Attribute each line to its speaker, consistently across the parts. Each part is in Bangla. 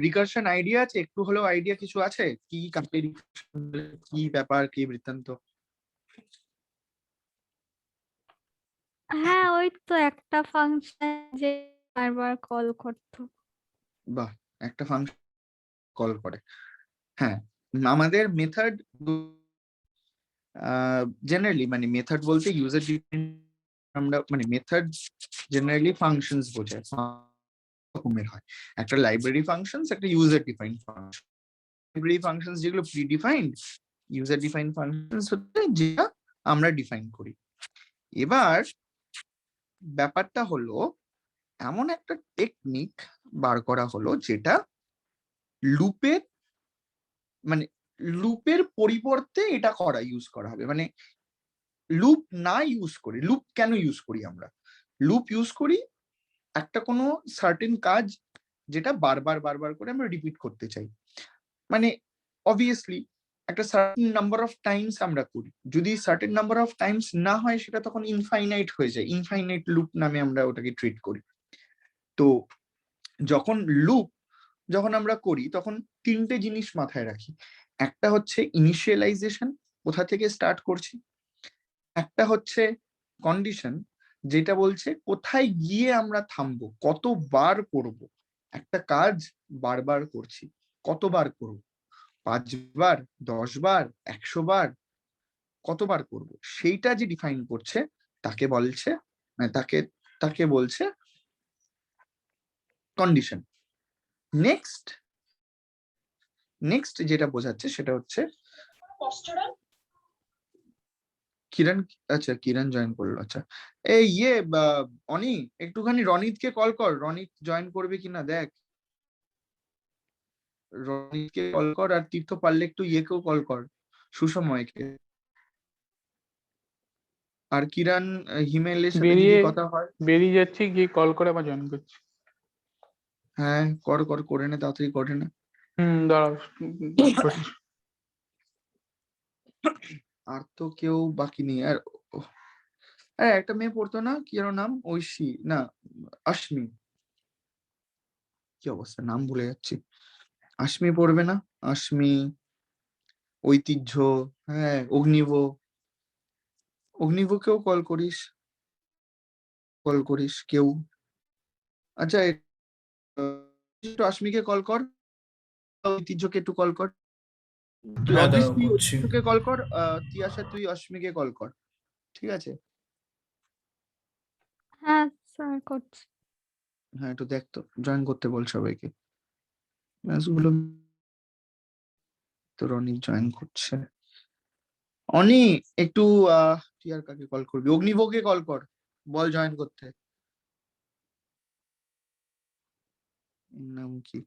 Speaker 1: রিকারশন আইডিয়া আছে, একটু হলেও আইডিয়া কিছু আছে কি কি ব্যাপার, কি বৃত্তান্ত?
Speaker 2: হ্যাঁ, ওই তো একটা ফাংশন যে বারবার কল করতো।
Speaker 1: বাহ, একটা ফাংশন কল করে। হ্যাঁ, আমাদের মেথড জেনারেলি, মানে মেথড বলতে ইউজার ডিফাইন্ড, আমরা মানে মেথড জেনারেলি ফাংশনস বোঝায়, রকমের হয়। একটা লাইব্রেরি ফাংশনস, একটা user defined function. Library functions যেগুলো predefined, user defined functions হচ্ছে যেটা আমরা ডিফাইন করি। এবার ব্যাপারটা হলো এমন একটা টেকনিক বার করা হলো যেটা লুপের, মানে লুপের পরিবর্তে এটা করা ইউজ করা হবে। মানে লুপ না ইউজ করি, লুপ কেন ইউজ করি আমরা? লুপ ইউজ করি একটা কোনো সার্টেন কাজ যেটা বারবার বারবার করে আমরা রিপিট করতে চাই। মানে অবভিয়াসলি একটা সার্টেন নাম্বার অফ টাইমস আমরা করি, যদি সার্টেন নাম্বার অফ টাইমস না হয় সেটা তখন ইনফাইনাইট হয়ে যায়, ইনফাইনাইট লুপ নামে আমরা ওটাকে ট্রিট করি। তো যখন লুপ যখন আমরা করি তখন তিনটে জিনিস মাথায় রাখি। একটা হচ্ছে ইনিশিয়ালাইজেশন, কোথা থেকে স্টার্ট করছি। একটা হচ্ছে কন্ডিশন, যেটা বলছে কোথায় গিয়ে আমরা থামবো, কতবার করব একটা কাজ, বারবার করছি কতবার করব, 5 বার, 10 বার, 100 বার, কতবার করব সেইটা যে ডিফাইন করছে তাকে বলছে, মানে তাকে বলছে কন্ডিশন। নেক্সট নেক্সট যেটা বোঝাচ্ছে সেটা হচ্ছে কিরণ। আচ্ছা, কিরণ জয়েন করলো। আচ্ছা, এই অনি, একটুখানি রনিতকে কল কর, রনিত জয়েন করবে কিনা দেখ। রনিতকে কল কর, আর তীর্থ পারলে একটু ইয়েকেও কল কর, সুসময়কে। আর কিরণ হিমেলের সাথে যদি কথা হয়।
Speaker 3: বেরিয়ে যাচ্ছি, গিয়ে কল করে আবার জয়েন করছি।
Speaker 1: হ্যাঁ, কর কর, করে নে, তাড়াতাড়ি করে নে।
Speaker 3: দাঁড়াও।
Speaker 1: আর তো কেউ বাকি নেই। আর একটা মেয়ে পড়তো না, কি ওর নাম, ঐশী না অশ্মি, কি অবস্থা নাম ভুলে যাচ্ছি। অশ্মি পড়বে না? অশ্মি, ঐতিহ্য, হ্যাঁ অগ্নিভ, অগ্নিভকেও কল করিস, কল করিস কেউ। আচ্ছা, একটু অশ্মিকে কল কর, ঐতিহ্যকে একটু কল কর, তুই অদৃশ, তুই ঐতিহ্যকে কল কর, তিয়াশা তুই অশ্মিকে কল কর, ঠিক আছে?
Speaker 2: হ্যাঁ স্যার, করছি।
Speaker 1: হ্যাঁ, একটু দেখ তো, জয়েন করতে বল সবাইকে। ম্যাচগুলো তো রনি জয়েন করছে। অনি, একটু তুই আর কাকে কল করবি? অগ্নিভকে কল কর, বল জয়েন করতে। নাম কি?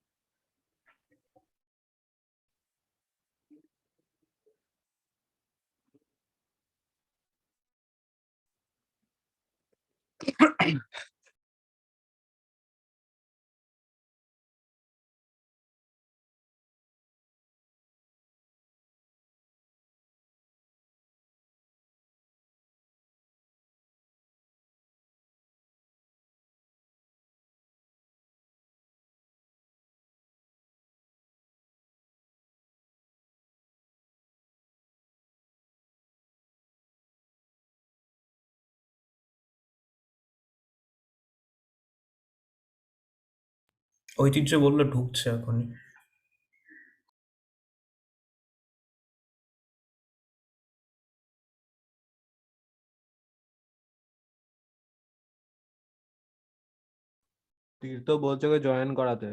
Speaker 4: ঐতিহ্য বললো ঢুকছে এখনই।
Speaker 5: তীর্থ বলছে ওকে জয়েন করাতে।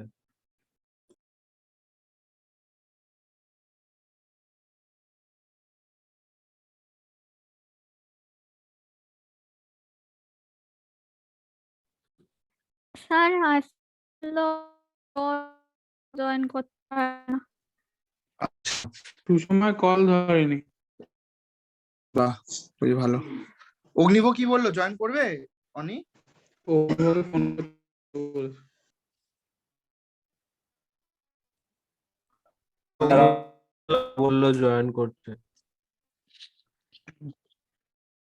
Speaker 2: স্যার আসলো, জয়েন করতে পারে না।
Speaker 3: সময় কল ধরেনি।
Speaker 1: বাহ, খুবই ভালো। অগ্নিভ কি বললো, জয়েন করবে অনি?
Speaker 3: ও ফোন
Speaker 5: বললো জয়েন করতে।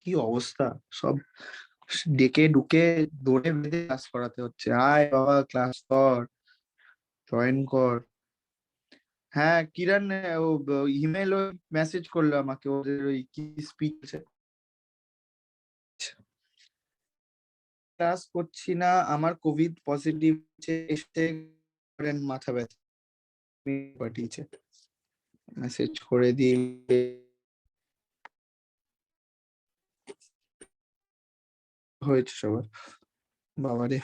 Speaker 1: কি অবস্থা, সব ডেকে ডুকে দৌড়ে বেঁধে ক্লাস করাতে হচ্ছে। আয় বাবা ক্লাস কর, জয়েন কর। হ্যাঁ কিরণ, ও ইমেল ও মেসেজ করলো আমাকে, ওদের ওই কি স্পিচ ক্লাস করছি না, আমার কোভিড পজিটিভ এসে মাথা ব্যথা পাঠিয়েছে, মেসেজ করে দিয়ে হয়েছে সবার। বাবারে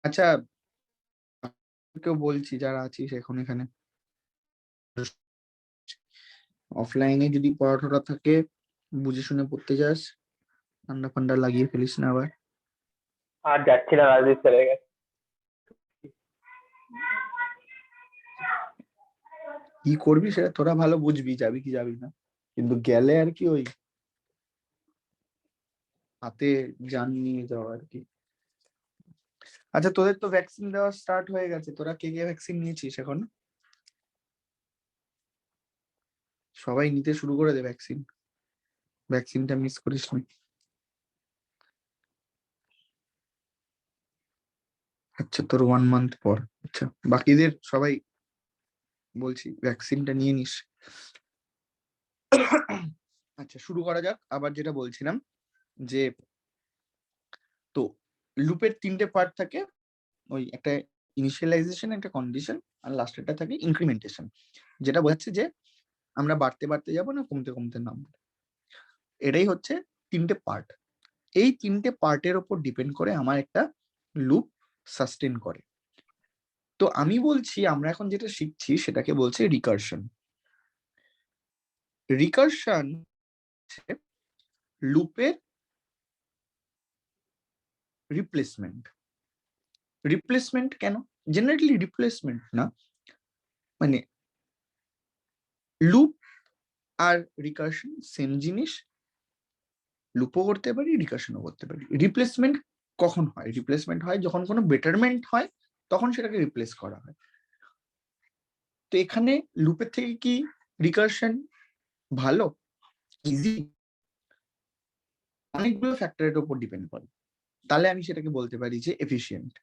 Speaker 1: আচ্ছা, কেউ বলছি যারা আছিস এখন এখানে, অফলাইনে যদি পড়াশোনা থাকে বুঝে শুনে পড়তে যাস, ঠান্ডা ফান্ডা লাগিয়ে ফেলিস না আবার।
Speaker 5: আর যাচ্ছি না, রাজদীপ চলে গেছে।
Speaker 1: কি করবি সেটা তোরা ভালো বুঝবি, যাবি কি যাবি না, কিন্তু গেলে আর কি ওই হাতে জান নিয়ে যাওয়া আর কি। আচ্ছা তোদের তো ভ্যাকসিন দেওয়া স্টার্ট হয়ে গেছে, তোরা কে কে ভ্যাকসিন নিয়েছিস এখন? সবাই নিতে শুরু করে দে ভ্যাকসিন, ভ্যাকসিনটা মিস করিস না। আচ্ছা তোর 1 মান্থ পর, আচ্ছা বাকিদের সবাই বলছি ভ্যাকসিনটা নিয়ে নিস। আচ্ছা শুরু করা যাক। আবার যেটা বলছিলাম যে তো লুপের 3টে পার্ট থাকে, ওই একটা ইনিশিয়ালাইজেশন, একটা কন্ডিশন, আর লাস্টেরটা থাকে ইনক্রিমেন্টেশন, যেটা বোঝাচ্ছে যে আমরা বাড়তে বাড়তে যাব না কমতে কমতে নামবো। এটাই হচ্ছে 3টে পার্ট। এই 3টে পার্টের ওপর ডিপেন্ড করে আমার একটা লুপ সাস্টেন করে। তো আমি বলছি আমরা এখন যেটা শিখছি সেটাকে বলছে রিকারশন। রিকারশন লুপের রিপ্লেসমেন্ট। রিপ্লেসমেন্ট কেন? জেনারেলি রিপ্লেসমেন্ট না, মানে লুপ আর রিকারশন সেম জিনিস, লুপও করতে পারি রিকারশনও করতে পারি। রিপ্লেসমেন্ট কখন হয়? রিপ্লেসমেন্ট হয় যখন কোনো বেটারমেন্ট হয়, তখন সেটাকে রিপ্লেস করা হয়। তো এখানে লুপের থেকে কি রিকারশন ভালো, ইজি? অনেকগুলো ফ্যাক্টরের উপর ডিপেন্ড করে। তাহলে আমি সেটাকে বলতে পারি যে এফিশিয়েন্ট।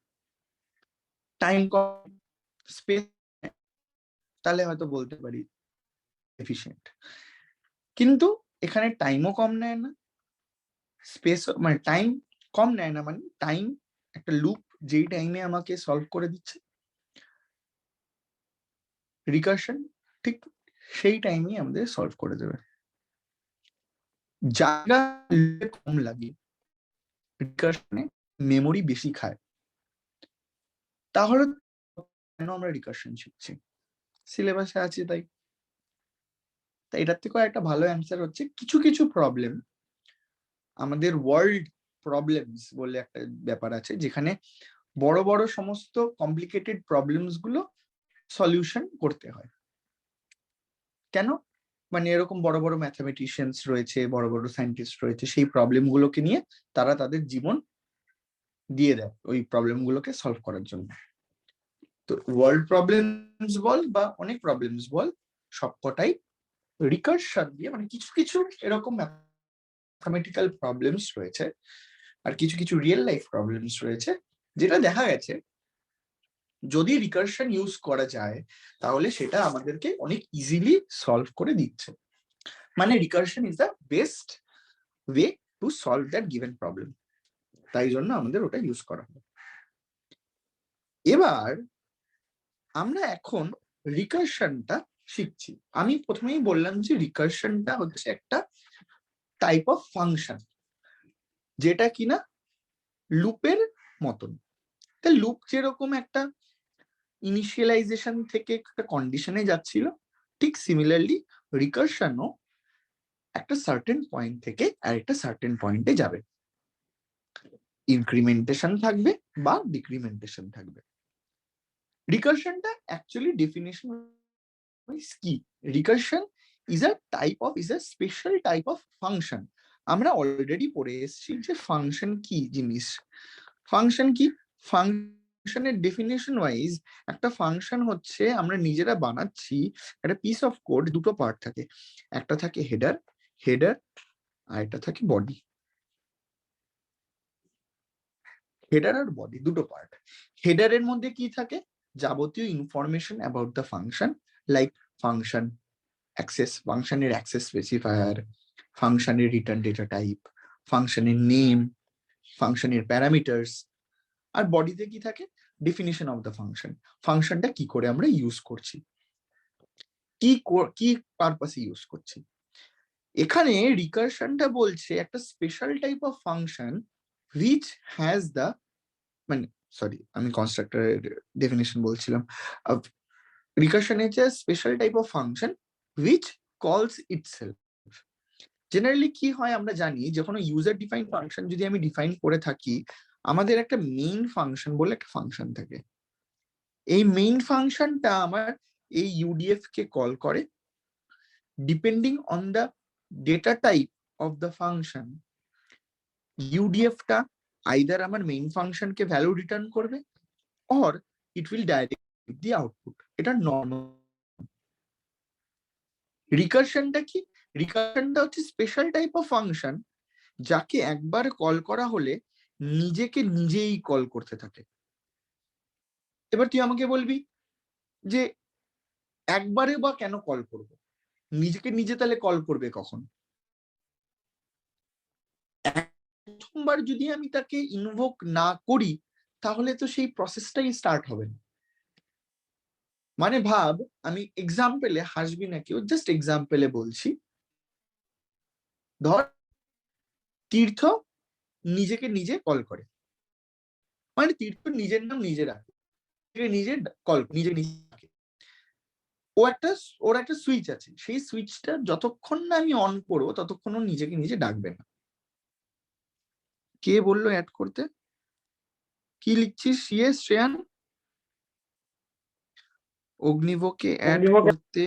Speaker 1: টাইম কম, স্পেস, তাহলে হয়তো বলতে পারি এফিশিয়েন্ট। কিন্তু এখানে টাইমও কম নেয় না, স্পেস মানে টাইম কম নেয় না, মানে টাইম একটা লুপ যেই টাইমে আমাকে সলভ করে দিচ্ছে, রিকারশন ঠিক সেই টাইমে আমাদের সলভ করে দেবে। জায়গা কম লাগে, রিকারশনে মেমোরি বেশি খায়। তাহলে কেন আমরা রিকারশন শিখছি? সিলেবাসে আছে তাই। তাই এটার থেকে একটা ভালো অ্যান্সার হচ্ছে কিছু কিছু প্রবলেম, আমাদের ওয়ার্ল্ড প্রবলেমস বলে একটা ব্যাপার আছে, যেখানে বড় বড় সমস্ত কমপ্লিকেটেড প্রবলেমস গুলো সলিউশন করতে হয়। কেন? মানে এরকম বড় বড় ম্যাথামেটিশিয়ানস রয়েছে, বড় বড় সায়েন্টিস্ট রয়েছে, সেই প্রবলেম গুলোকে নিয়ে তারা তাদের জীবন দিয়ে দেয় ওই প্রবলেম গুলোকে সলভ করার জন্য। তো ওয়ার্ল্ড প্রবলেমস বল বা অনেক প্রবলেমস বল, সবকটাই রিকারশন দিয়ে, মানে কিছু কিছু এরকম ম্যাথমেটিক্যাল প্রবলেমস রয়েছে আর কিছু কিছু রিয়েল লাইফ প্রবলেমস রয়েছে, যেটা দেখা গেছে যদি রিকারশন ইউজ করা যায় তাহলে সেটা আমাদেরকে অনেক ইজিলি সলভ করে দিচ্ছে। মানে recursion is the best way to solve that given problem, তাই জন্য আমাদের ওটা ইউজ করা হয়। এবার আমরা এখন রিকারশনটা শিখছি। আমি প্রথমেই বললাম যে রিকারশনটা হচ্ছে একটা টাইপ অফ ফাংশন, যেটা কিনা লুপের মতন। তা লুপ যেরকম একটা ইনিশিয়ালাইজেশন থেকে একটা কন্ডিশনে যাচ্ছিল, ঠিক সিমিলারলি রিকারশনও একটা সার্টেন পয়েন্ট থেকে আরেকটা সার্টেন পয়েন্টে যাবে। ইনক্রিমেন্টেশন থাকবে বা ডিক্রিমেন্টেশন থাকবে। রিকারশনটা অ্যাকচুয়ালি ডেফিনিশন কি? Recursion is a special type of function. আমরা অলরেডি পড়ে এসেছি যে ফাংশন কি জিনিস। ফাংশন কি? ফাংশনের ডেফিনেশন ওয়াইজ একটা ফাংশন হচ্ছে আমরা নিজেরা বানাচ্ছি একটা পিস অফ কোড, দুটো পার্ট থাকে, একটা থাকে হেডার আর একটা থাকে বডি। হেডার আর বডি দুটো পার্ট। হেডারের মধ্যে কি থাকে? যাবতীয় information about the function, like function access, ফাংশনের অ্যাক্সেস স্পেসিফায়ার, ফাংশনের রিটার্ন ডেটা টাইপ, ফাংশনের নেম, ফাংশনের প্যারামিটার্স। আর বডিতে কি থাকে? ডেফিনিশন অফ দ্য ফাংশন, ফাংশনটা কি করে আমরা ইউজ করছি, কি পারপাসে ইউজ করছি। এখানে রিকারশনটা বলছে একটা special type of function which has the, মানে সরি আমি কনস্ট্রাক্টরের ডেফিনিশন বলছিলাম। Recursion is a special type of function which calls itself. Generally কি হয় আমরা জানি, যে কোনো ইউজার ডিফাইন ফাংশন যদি আমি ডিফাইন করে থাকি, আমাদের একটা মেইন ফাংশন বলে একটা ফাংশন থাকে। এই মেইন ফাংশনটা আমার এই ইউডিএফ কে কল করে। Depending on the data type of the function, ইউডিএফটা আইদার আমার মেইন ফাংশনকে ভ্যালু রিটার্ন করবে or it will direct the output. এটা নর্মাল। রিকারশনটা কি? রিকারশনটা হচ্ছে স্পেশাল টাইপ অফ ফাংশন যাকে একবার কল করা হলে নিজেকে নিজেই কল করতে থাকে। এবার তুই আমাকে বলবি যে একবারে বা কেন কল করব, নিজেকে নিজে তাহলে কল করবে কখন? প্রথমবার যদি আমি তাকে ইনভোক না করি তাহলে তো সেই প্রসেসটাই স্টার্ট হবে না। মানে ভাব, আমি এক্সাম্পলে, হাসবি না কেউ, জাস্ট এক্সাম্পলে বলছি। ধর তীর্থ নিজেকে নিজে কল করে, মানে তীর্থ নিজের নাম নিজে রাখে, নিজে কল নিজে নিজে রাখে। ওর একটা সুইচ আছে, সেই সুইচটা যতক্ষণ না আমি অন করবো ততক্ষণ ও নিজেকে নিজে ডাকবে না। কে বললো অ্যাড করতে? কি লিখছিস শ্রেয়ান? অগ্নিভকে অ্যাড করতে?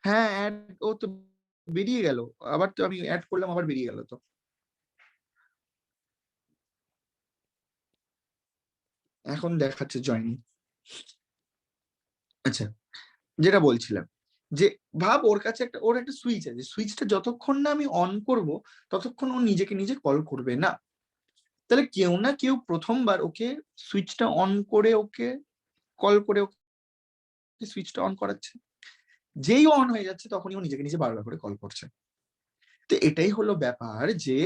Speaker 1: হ্যাঁ অ্যাড, ও তো বেরিয়ে গেল আবার, তো আমি অ্যাড করলাম আবার বেরিয়ে গেল। তো এখন দেখাচ্ছে জয়েনিং। আচ্ছা, যেটা বলছিলাম যে ভাব ওর কাছে ওর একটা সুইচ আছে, সুইচটা যতক্ষণ না আমি অন করব ততক্ষণ ও নিজেকে নিজে কল করবে না। তাহলে কেউ না কেউ প্রথমবার ওকে সুইচটা অন করে ওকে কল করে ওকে সুইচটা অন করাচ্ছে। যেই অন হয়ে যাচ্ছে তখনই ও নিজেকে নিজে বারবার করে কল করছে। তো এটাই হলো ব্যাপার, যে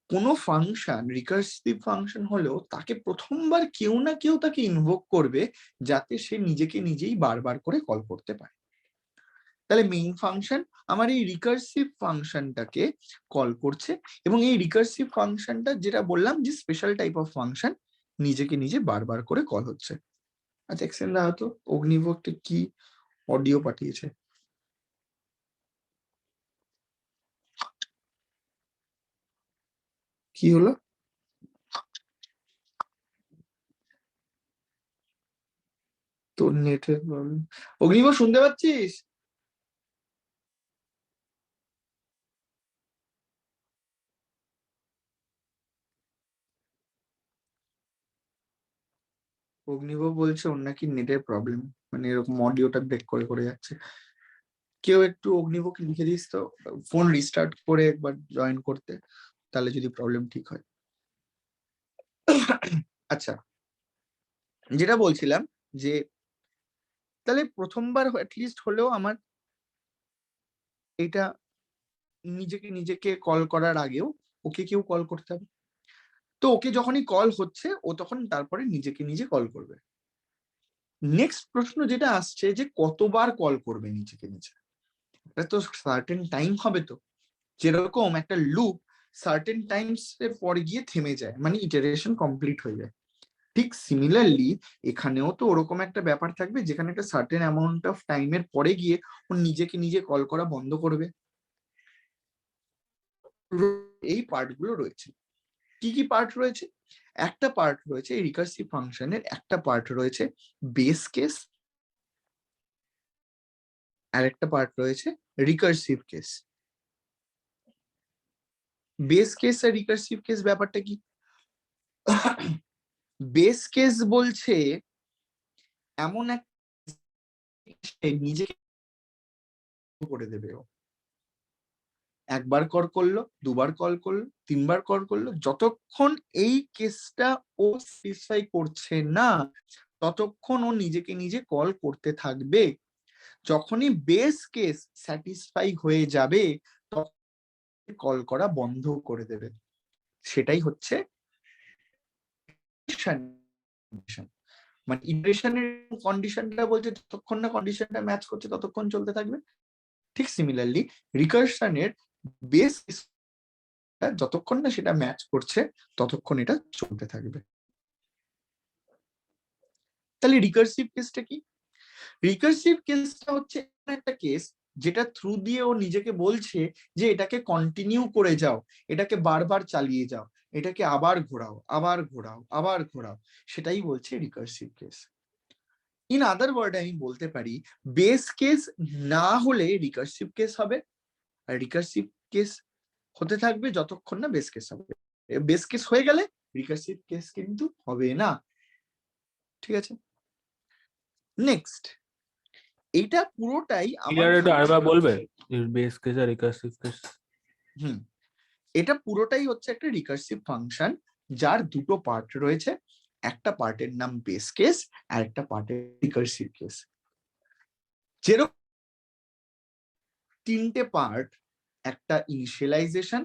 Speaker 1: কোনো ফাংশন রিকার্সিভ ফাংশন হলেও তাকে প্রথমবার কেউ না কেউ তাকে ইনভোক করবে যাতে সে নিজেকে নিজেই বারবার করে কল করতে পারে। তাহলে মেইন ফাংশন আমার এই রিকার্সিভ ফাংশনটাকে কল করছে, এবং এই রিকার্সিভ ফাংশনটা যেটা বললাম যে স্পেশাল টাইপ অফ ফাংশন, নিজেকে নিজে বারবার করে কল হচ্ছে। আচ্ছা এক্সেন দাও তো, অগ্নিভোগটা কি অডিও পাঠিয়েছে? কি হলো? তোর নেটের প্রবলেম। অগ্নিভোগ শুনতে পাচ্ছিস? অগ্নিভোগ বলছে ওর নাকি নেটের প্রবলেম, মানে এরকম অডিওটা ব্রেক করে করে যাচ্ছে। কেউ একটু অগ্নিভোগকে লিখে দিস তো ফোন রিস্টার্ট করে একবার জয়েন করতে, তাহলে যদি প্রবলেম ঠিক হয়। আচ্ছা, যেটা বলছিলাম যে তাহলে প্রথমবার অ্যাটলিস্ট হলেও আমার এটা নিজেকে কল করার আগেও ওকে কেউ কল করতে হবে। তো ওকে যখনই কল হচ্ছে ও তখন তারপরে নিজেকে নিজে কল করবে। নেক্সট প্রশ্ন যেটা আসছে যে কতবার কল করবে নিজেকে নিজে? এটা তো সার্টেন টাইম হবে। তো যেরকম একটা লুপ সার্টেন টাইমস এর পর গিয়ে থেমে যায়, মানে ইটারেশন কমপ্লিট হয়ে যায়, ঠিক সিমিলারলি এখানেও তো ওরকম একটা ব্যাপার থাকবে যেখানে একটা সার্টেন অ্যামাউন্ট অফ টাইমের পরে গিয়ে ও নিজেকে নিজে কল করা বন্ধ করবে। এই পার্টগুলো রয়েছে। কি কি পার্ট রয়েছে? একটা পার্ট রয়েছে এই রিকার্সিভ ফাংশনের, একটা পার্ট রয়েছে বেস কেস, আরেকটা পার্ট রয়েছে রিকার্সিভ কেস। বেস কেস আর রিকার্সিভ কেস ব্যাপারটা কি? বেস কেস বলছে এমন এক নিজেকে করে দেবে, ও একবার কল করলো, দুবার কল করলো, তিনবার কল করলো, যতক্ষণ এই কেসটা ও স্যাটিসফাই করছে না ততক্ষণ ও নিজেকে নিজে কল করতে থাকবে। যখনই বেস কেস স্যাটিসফাই হয়ে যাবে তখন কল করা বন্ধ করে দেবে। সেটাই হচ্ছে মানে ইটারেশনের কন্ডিশনটা বলছে যতক্ষণ না কন্ডিশনটা ম্যাচ করছে ততক্ষণ চলতে থাকবে। ঠিক সিমিলারলি রিকারশনের বেস যতক্ষণ না সেটা ম্যাচ করছে ততক্ষণ এটা চলতে থাকবে। তাহলে রিকারসিভ কেসটা কি? রিকারসিভ কেসটা হচ্ছে একটা কেস যেটা থ্রু দিয়ে ও নিজেকে বলছে যে এটাকে কন্টিনিউ করে যাও, এটাকে বারবার চালিয়ে যাও, এটাকে আবার ঘোরাও, আবার ঘোরাও, আবার ঘোরাও, সেটাই বলছে recursive case. In other word আমি বলতে পারি বেস কেস না হলে রিকারসিভ কেস হবে, আর রিকারসিভ কেস হতে থাকবে যতক্ষণ না বেস কেস হবে। বেস কেস হয়ে গেলে রিকারসিভ কেস কিন্তু হবে না। ঠিক আছে, নেক্সট, এটা পুরোটাই
Speaker 6: ক্লিয়ার একটু আরেকবার বলবে বেস কেস আর রিকার্সিভ কেস?
Speaker 1: এটা পুরোটাই হচ্ছে একটা রিকারসিভ ফাংশন যার দুটো পার্ট রয়েছে, একটা পার্টের নাম বেস কেস আর একটা পার্টের রিকারসিভ কেস। যেরকম তিনটে পার্ট, একটা ইনিশিয়ালাইজেশন,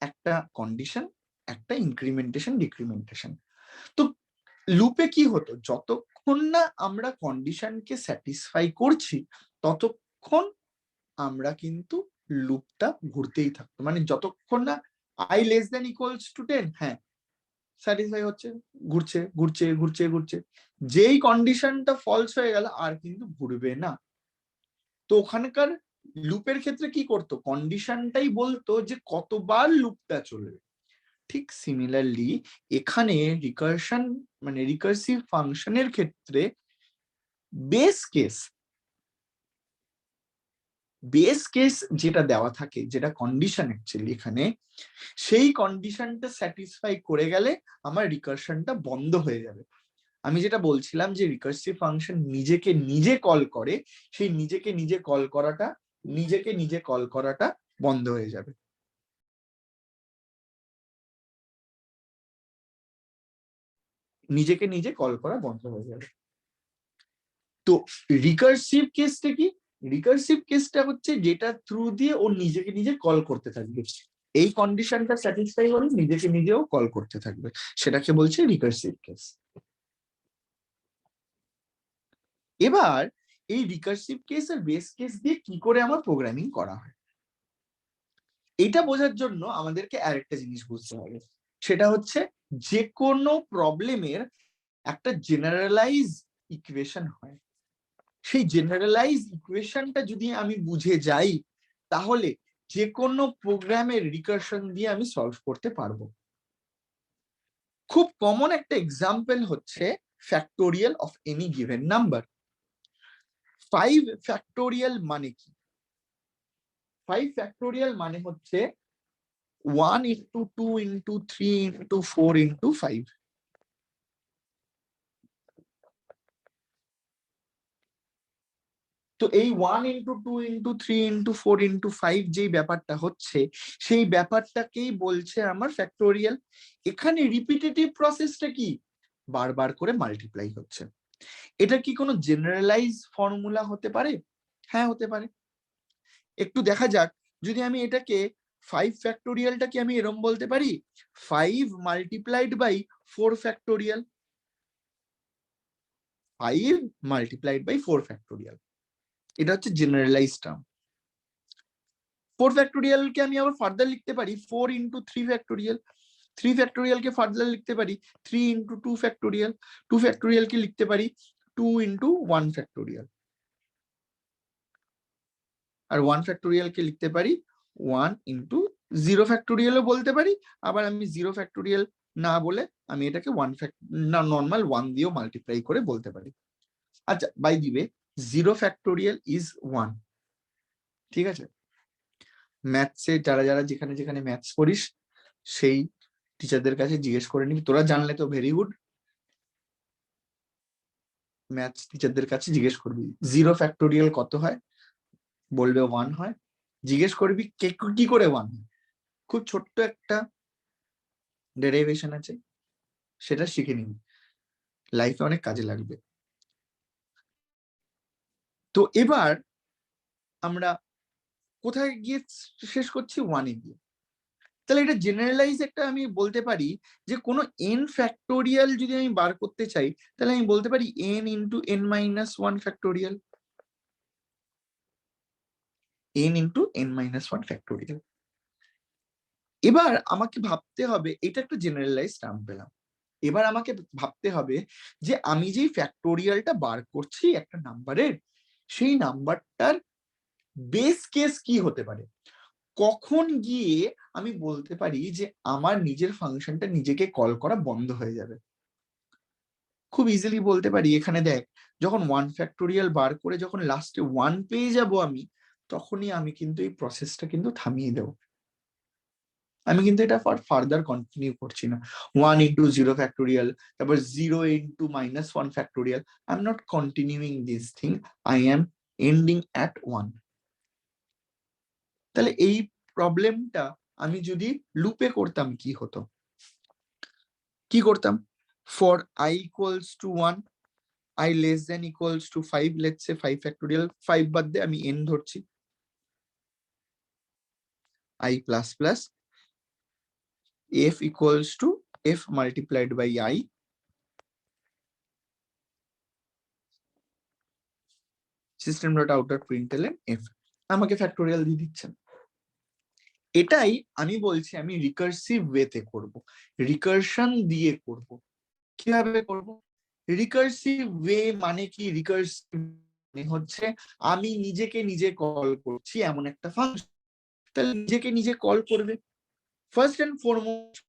Speaker 1: একটা কন্ডিশন, একটা ইনক্রিমেন্টেশন ডিক্রিমেন্টেশন। তো লুপে কি হতো, যতক্ষণ না আমরা কন্ডিশনকে স্যাটিসফাই করছি ততক্ষণ আমরা কিন্তু লুপটা ঘুরতেই থাকতো, মানে যতক্ষণ না i less than equals to 10, হ্যাঁ স্যাটিসফাই হচ্ছে, ঘুরছে ঘুরছে ঘুরছে ঘুরছে, যেই কন্ডিশনটা ফলস হয়ে গেল আর কিন্তু ঘুরবে না। তো ওখানকার লুপের ক্ষেত্রে কি করতো, কন্ডিশনটাই বলতো যে কতবার লুপটা চলবে। ঠিক সিমিলারলি এখানে রিকারশন মানে রিকারসিভ ফাংশনের ক্ষেত্রে বেস কেস যেটা দেওয়া থাকে, যেটা কন্ডিশন অ্যাকচুয়ালি এখানে, সেই কন্ডিশনটা স্যাটিসফাই করে গেলে আমার রিকারশনটা বন্ধ হয়ে যাবে। আমি যেটা বলছিলাম যে রিকারসিভ ফাংশন নিজেকে নিজে কল করে, সেই নিজেকে নিজে কল করাটা বন্ধ হয়ে যাবে। নিজেকে নিজে কল করা বন্ধ হয়ে যাবে। তো রিকারসিভ কেসটা কি? রিকারসিভ কেসটা হচ্ছে যেটা থ্রু দিয়ে ও নিজেকে নিজে কল করতে থাকবে, এই কন্ডিশনটা স্যাটিসফাই হলে নিজেকে নিজেও কল করতে থাকবে, সেটাকে বলছে রিকারসিভ কেস। এবার এই রিকারসিভ কেস আর বেস কেস দিয়ে কি করে আমার প্রোগ্রামিং করা হয়, এটা বোঝার জন্য আমাদেরকে আরেকটা জিনিস বুঝতে হবে, সেটা হচ্ছে যে কোনো প্রবলেমের একটা জেনারেলাইজ ইকুয়েশন হয়। সেই জেনারেলাইজ ইকুয়েশনটা যদি আমি বুঝে যাই তাহলে যে কোনো প্রোগ্রামের রিকারশন দিয়ে আমি সলভ করতে পারবো। খুব কমন একটা এক্সাম্পল হচ্ছে factorial of any given number. 5 factorial মানে কি? 5 ফ্যাক্টোরিয়াল মানে হচ্ছে 1 into 2 into 3 into 4 into 5। তো এই 1 into 2 into 3 into 4 into 5 যেই ব্যাপারটা হচ্ছে সেই ব্যাপারটাকেই বলছে আমার ফ্যাক্টোরিয়াল। এখানে রিপিটেটিভ প্রসেসটা কি? বারবার করে মাল্টিপ্লাই হচ্ছে। এটা কি কোনো জেনারেলাইজ ফর্মুলা হতে পারে? হ্যাঁ হতে পারে। একটু দেখা যাক, যদি আমি এটাকে 5 ফ্যাক্টোরিয়ালটাকে আমি এরকম বলতে পারি 5 multiplied by 4 factorial, 5 multiplied by 4 factorial, এটা হচ্ছে জেনারেলাইজ টার্ম। 4 ফ্যাক্টোরিয়ালকে আমি আবার ফার্দার লিখতে পারি 4 into 3 ফ্যাক্টোরিয়াল, 3 ফ্যাক্টোরিয়ালকে ফার্দার লিখতে পারি 3 into 2 ফ্যাক্টোরিয়াল, 2 ফ্যাক্টোরিয়ালকে লিখতে পারি 2 into 1 ফ্যাক্টোরিয়াল, আর 1 ফ্যাক্টোরিয়ালকে লিখতে পারি 1 into 0 ফ্যাক্টোরিয়ালও বলতে পারি। আবার আমি 0 ফ্যাক্টোরিয়াল না বলে আমি এটাকে নর্মাল 1 দিয়েও মাল্টিপ্লাই করে বলতে পারি। আচ্ছা by the way, 0 factorial is 1। ঠিক আছে, ম্যাথসে যারা যারা যেখানে যেখানে ম্যাথস পড়িস সেই টিচারদের কাছে জিজ্ঞেস করে নিবি, তোরা জানলে তো ভেরি গুড, ম্যাথস টিচারদের কাছে জিজ্ঞেস করবি 0 ফ্যাক্টোরিয়াল কত হয়, বলবে 1 হয়। জিজ্ঞেস করবি কি করে 1 হয়, খুব ছোট্ট একটা ডেরিভেশন আছে, সেটা শিখে নিবি, লাইফে অনেক কাজে লাগবে। তো এবার আমরা কোথায় গিয়ে শেষ করছি, 1 এ গিয়ে। তাহলে এটা জেনারেলাইজ একটা আমি বলতে পারি যে কোনো n ফ্যাক্টোরিয়াল যদি আমি বার করতে চাই, তাহলে আমি বলতে পারি n into n minus 1 factorial, n into n minus 1 factorial. এবার আমাকে ভাবতে হবে, এটা একটা জেনারেলাইজ টার্ম পেলাম, এবার আমাকে ভাবতে হবে যে আমি যে ফ্যাক্টোরিয়ালটা বার করছি একটা নাম্বারের, সেই নাম্বারটার বেস কেস কি হতে পারে, কখন গিয়ে আমি বলতে পারি যে আমার নিজের ফাংশনটা নিজেকে কল করা বন্ধ হয়ে যাবে। খুব ইজিলি বলতে পারি, এখানে দেখ, যখন 1 ফ্যাক্টোরিয়াল বার করে যখন লাস্টে 1 পেয়ে যাব আমি, তখনই আমি কিন্তু এই প্রসেসটা কিন্তু থামিয়ে দেব, আমি কিন্তু এটা ফার্দার কন্টিনিউ করছি না। 1 ইন্টু 0 ফ্যাক্টোরিয়াল, তারপর 0 into minus 1 factorial, I am not continuing this thing, I am ending at 1। তাহলে এই প্রবলেমটা আমি যদি লুপে করতাম কি হতো, কি করতাম, for i equals to 1, i less than equals to 5, let's say 5 factorial, 5 বাদ দিয়ে আমি n ধরছি, i plus plus f equals to f multiplied by i, system dot out dot println f, আমাকে ফ্যাক্টোরিয়াল দিয়ে দিচ্ছেন। এটাই আমি বলছি আমি রিকার্সিভ ওয়েতে করব, রিকারশন দিয়ে করব। কিভাবে করব, রিকার্সিভ ওয়ে মানে কি, রিকার্সিভ মানে হচ্ছে আমি নিজেকে নিজে কল করছি এমন একটা ফাংশন, তাহলে নিজেকে নিজে কল করবে। ফার্স্ট এন্ড ফরমোস্ট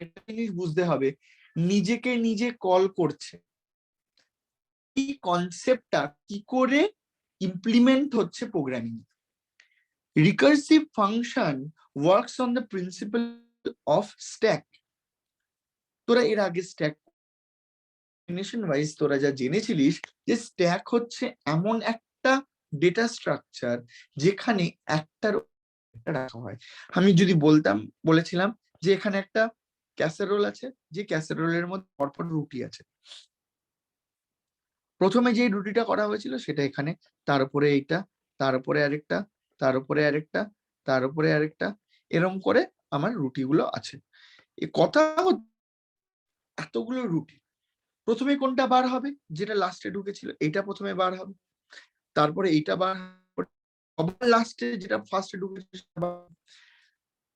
Speaker 1: একটা জিনিস বুঝতে হবে, নিজেকে নিজে কল করছে এই কনসেপ্টটা কি করে ইমপ্লিমেন্ট হচ্ছে programming. Recursive function works on the principle of stack. তোরা এর আগে স্ট্যাক ডেফিনিশন ওয়াইজ তোরা যা জেনেছিলিস যে স্ট্যাক হচ্ছে এমন একটা ডেটা স্ট্রাকচার যেখানে একটার রাখা হয়। আমি যদি বলেছিলাম যে এখানে একটা ক্যাসারোল আছে, যে ক্যাসারোলের মধ্যে পরপর রুটি আছে, প্রথমে যে রুটিটা করা হয়েছিল সেটা এখানে, তার উপরে এইটা, তার উপরে আরেকটা, তার উপরে আরেকটা, তার উপরে আরেকটা, এরকম করে আমার রুটিগুলো আছে। এই কথা এতগুলো রুটি, প্রথমে কোনটা বার হবে, যেটা লাস্টে ঢুকেছিল এইটা প্রথমে বার হবে, তারপরে এইটা বার হবে, আবার লাস্টে যেটা ফার্স্টে ঢুকেছিল।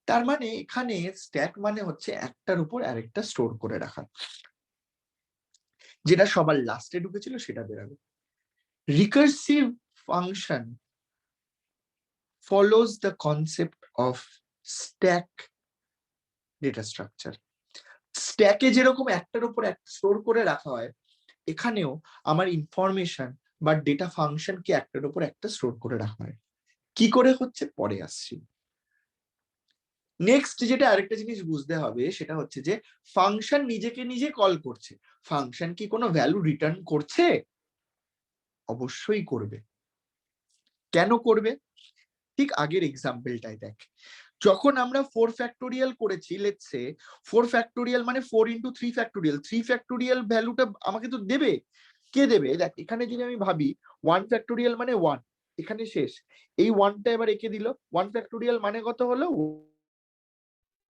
Speaker 1: তার মানে এখানে স্ট্যাক মানে হচ্ছে একটার উপর আরেকটা স্টোর করে রাখা, যেটা সবার লাস্টে ঢুকেছিল সেটা বেরাবে। Recursive function follows the concept of stack data structure. স্ট্যাকে যেরকম একটার উপর একটা স্টোর করে রাখা হয়, এখানেও আমার ইনফরমেশন বা ডেটা ফাংশনকে একটার উপর একটা স্টোর করে রাখা হয়। কি করে হচ্ছে পরে আসছি। নেক্সট যেটা আরেকটা জিনিস বুঝতে হবে সেটা হচ্ছে যে ফাংশন নিজেকে নিজে কল করছে, ফাংশন কি কোনো ভ্যালু রিটার্ন করছে? অবশ্যই করবে। কেন করবে? ঠিক আগের এক্সাম্পলটাই দেখ, যখন আমরা 4 ফ্যাক্টোরিয়াল করেছি, লেটস সে 4 ফ্যাক্টোরিয়াল মানে 4 ইন্টু 3 ফ্যাক্টোরিয়াল, 3 ফ্যাক্টোরিয়াল ভ্যালুটা আমাকে তো দেবে। কে দেবে? দেখ এখানে যদি আমি ভাবি 1 ফ্যাক্টোরিয়াল মানে 1, এখানে শেষ, এই 1টা এবার একে দিল, 1 ফ্যাক্টোরিয়াল মানে কত হলো,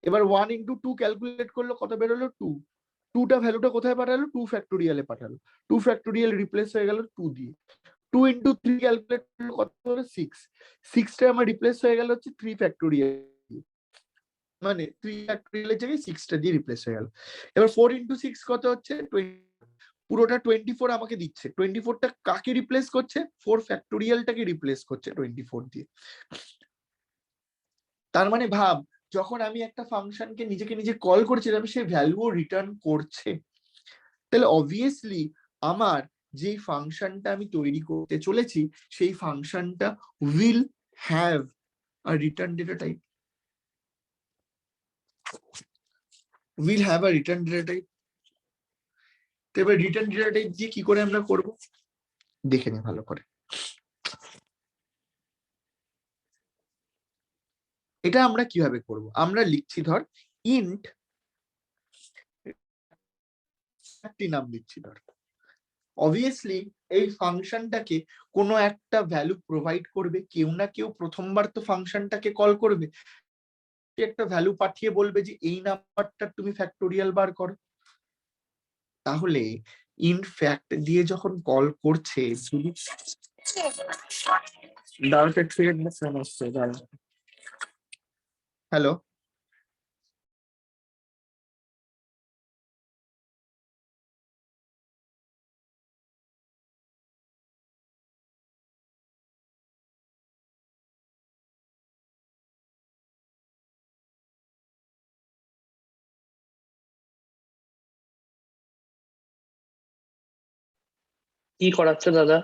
Speaker 1: এবার 1 ইন্টু 2 ক্যালকুলেট করলো, কত বেরোলো 2, 2টা ভ্যালুটা কোথায় পাঠালো, 2 ফ্যাক্টোরিয়ালে পাঠালো, 2 ফ্যাক্টোরিয়াল রিপ্লেস হয়ে গেল 2 দিয়ে, 2 ইন্টু 3 ক্যালকুলেট করলো কত হলো 6, 6টা আমার রিপ্লেস হয়ে গেল হচ্ছে 3 ফ্যাক্টোরিয়াল, মানে 3 ফ্যাক্টোরিয়ালের জায়গায় 6টা দিয়ে রিপ্লেস হয়ে গেল। এবার 4 ইন্টু 6 কত হচ্ছে 20, পুরোটা 24 আমাকে দিচ্ছে, 24টা কাকে রিপ্লেস করছে, 4 ফ্যাক্টোরিয়ালটাকে রিপ্লেস করছে 24 দিয়ে। তার মানে ভাব, যখন আমি একটা ফাংশনকে নিজেকে নিজে কল করছিলাম, সে ভ্যালুও রিটার্ন করছে, তাহলে অবভিয়াসলি আমার যে ফাংশনটা আমি তৈরি করতে চলেছি সেই ফাংশনটা will have a return data type, will have a return data type. তো এবার রিটার্ন ডেটা টাইপ দিয়ে কি করে আমরা করব দেখে নি ভালো করে। এটা আমরা কিভাবে করব, আমরা লিখছি ধর ইন্ট, একটি নাম দিচ্ছি ধর, অবভিয়াসলি এই ফাংশনটাকে কোনো একটা ভ্যালু প্রোভাইড করবে, কেউ না কেউ প্রথমবার তো ফাংশনটাকে কল করবে, একটা ভ্যালু পাঠিয়ে বলবে যে এই নাম্বারটা তুমি ফ্যাক্টোরিয়াল বার করো। তাহলে ইন ফ্যাক্ট দিয়ে যখন কল করছে, হ্যালো,
Speaker 7: কি করাচ্ছ দাদা?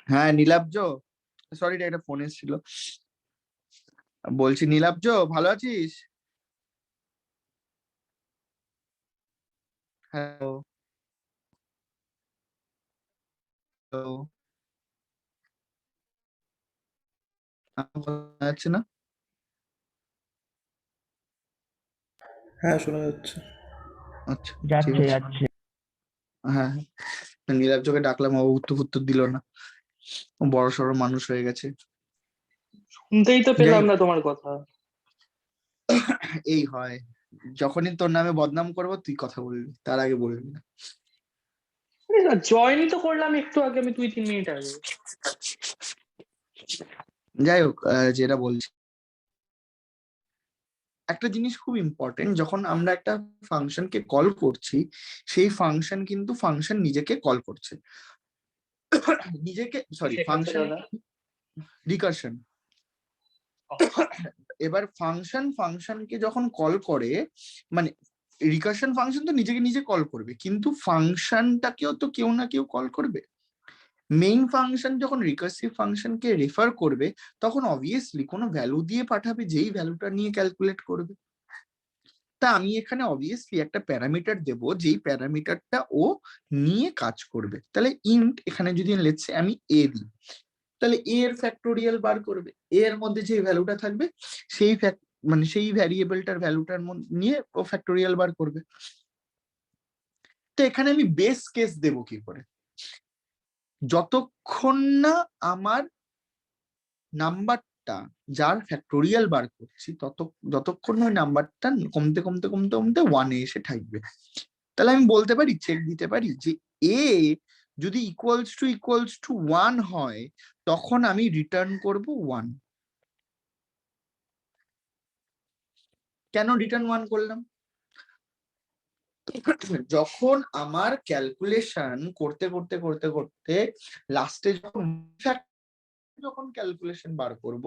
Speaker 1: হ্যাঁ নীলাব্জ, সরি একটা ফোন এসেছিল। বলছি নীলাব্জ, ভালো আছিস? হ্যালো, যাচ্ছে না?
Speaker 4: হ্যাঁ শোনা যাচ্ছে।
Speaker 1: আচ্ছা ঠিক
Speaker 5: যাচ্ছে
Speaker 1: আছে।
Speaker 5: যাচ্ছে।
Speaker 1: হ্যাঁ নীলাব্জকে ডাকলাম, ও উত্তর ফুত্তর দিল না, ও বড় সড়ো মানুষ হয়ে গেছে।
Speaker 7: শুনতেই তো
Speaker 1: যাই
Speaker 7: পেলাম
Speaker 1: হোক,
Speaker 7: না তোমার কথা।
Speaker 1: এই হয়, যখনই তোর নামে বদনাম করবো তুই কথা বলবি, তার আগে বলবি না।
Speaker 7: জয়েনই তো করলাম একটু আগে, আমি 2-3 মিনিট আগে।
Speaker 1: যাই হোক, যেটা বলছি, একটা জিনিস খুব ইম্পর্টেন্ট, যখন আমরা একটা ফাংশনকে কল করছি সেই ফাংশন কিন্তু ফাংশন নিজেকে কল করছে। নিজেকে সরি
Speaker 7: শেখাচ্ছে
Speaker 1: ফাংশন
Speaker 7: দাদা
Speaker 1: রিকারশন। এবার ফাংশনকে যখন কল করে, মানে রিকারশন ফাংশন তো নিজেকে নিজে কল করবে, কিন্তু ফাংশনটাকেও তো কেউ না কেউ কল করবে। মেইন ফাংশন যখন রিকার্সিভ ফাংশনকে রেফার করবে তখন অবভিয়াসলি কোনো ভ্যালু দিয়ে পাঠাবে, যেই ভ্যালুটা নিয়ে ক্যালকুলেট করবে। তা আমি এখানে অবভিয়াসলি একটা প্যারামিটার দেব, যেই প্যারামিটারটা ও নিয়ে কাজ করবে। তাহলে ইন্ট এখানে যদি লেটস সে আমি এ দিই, তাহলে এ এর ফ্যাক্টোরিয়াল বার করবে। এ এর মধ্যে যে ভ্যালুটা থাকবে সেই মানে সেই ভ্যারিয়েবলটার ভ্যালুটার নিয়ে ও ফ্যাক্টোরিয়াল বার করবে। তো এখানে আমি বেস কেস দেব কি করে? যতক্ষণ না আমার নাম্বারটা যার ফ্যাক্টোরিয়াল বার করছি যতক্ষণ ওই নাম্বারটা কমতে কমতে কমতে কমতে ওয়ানে এসে থাকবে। তাহলে আমি বলতে পারি, চেক দিতে পারি যে এ যদি ইকুয়ালস টু 1 হয় তখন আমি রিটার্ন করব 1। কেন রিটার্ন 1 করলাম? যখন আমার ক্যালকুলেশন করতে করতে করতে করতে লাস্টে যখন ক্যালকুলেশন বার করব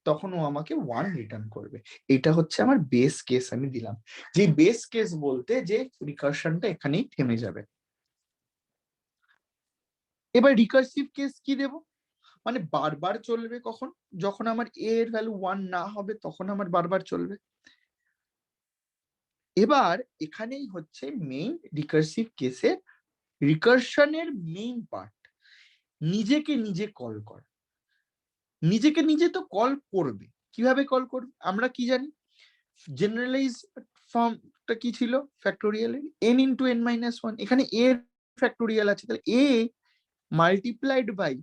Speaker 1: তখন ও আমাকে 1 রিটার্ন করবে। এটা হচ্ছে আমার বেস কেস আমি দিলাম। যে বেস কেস বলতে যে রিকারশনটা এখানেই থেমে যাবে। এবার রিকার্সিভ কেস কি দেব? মানে বারবার চলবে কখন? যখন আমার এ এর ভ্যালু 1 না হবে তখন আমার বারবার চলবে। এবার এখানেই হচ্ছে মেইন রিকার্সিভ কেসের রিকারশনের মেইন পার্ট, নিজেকে নিজে কল করা। নিজেকে নিজে তো কল করবে, কিভাবে কল করবে আমরা কি জানি? জেনারেলাইজ ফর্মটা কি ছিল ফ্যাক্টোরিয়ালের? n into n minus 1। এখানে a এর ফ্যাক্টোরিয়াল আছে, তাহলে a multiplied by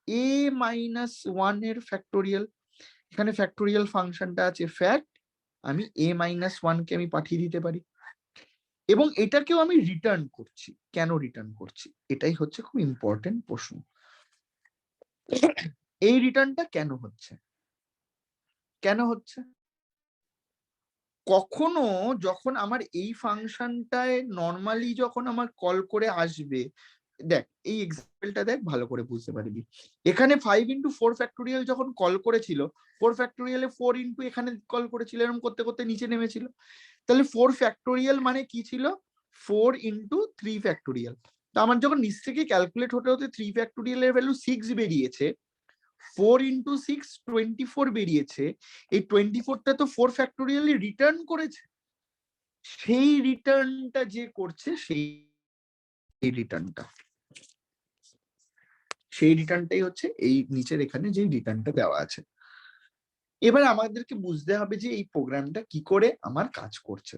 Speaker 1: a minus 1 এর ফ্যাক্টোরিয়াল। এখানে ফ্যাক্টোরিয়াল ফাংশনটা আছে ফ্যাক্ট, আমি a মাইনাস 1 কে আমি পাঠিয়ে দিতে পারি এবং এটাকেও আমি রিটার্ন করছি। কেন রিটার্ন করছি? এটাই হচ্ছে খুব ইম্পর্টেন্ট প্রশ্ন। এই রিটার্নটা কেন হচ্ছে? কেন হচ্ছে? কখনো যখন আমার এই ফাংশনটায় নর্মালি যখন আমার কল করে আসবে, দেখ এই এক্সাম্পলটা দেখ ভালো করে বুঝতে পারবি। এখানে 5 ইন্টু 4 ফ্যাক্টোরিয়াল যখন কল করেছিল, 4 ফ্যাক্টোরিয়ালে 4 ইন্টু এখানে কল করেছিল, এরকম করতে করতে নিচে নেমেছিল। তাহলে 4 ফ্যাক্টোরিয়াল মানে কি ছিল? 4 ইন্টু 3 ফ্যাক্টোরিয়াল। তো আমার যখন নিচ থেকে ক্যালকুলেট হতে হতে 3 ফ্যাক্টোরিয়ালের ভ্যালু 6 বেরিয়েছে, 4 ইন্টু 6 24 বেরিয়েছে, এই 24টা তো 4 ফ্যাক্টোরিয়ালি রিটার্ন করেছে। সেই রিটার্নটা যে করছে সেই রিটার্নটাই হচ্ছে এই নিচের এখানে যে রিটার্নটা দেওয়া আছে। এবার আমাদেরকে বুঝতে হবে যে এই প্রোগ্রামটা কি করে আমার কাজ করছে।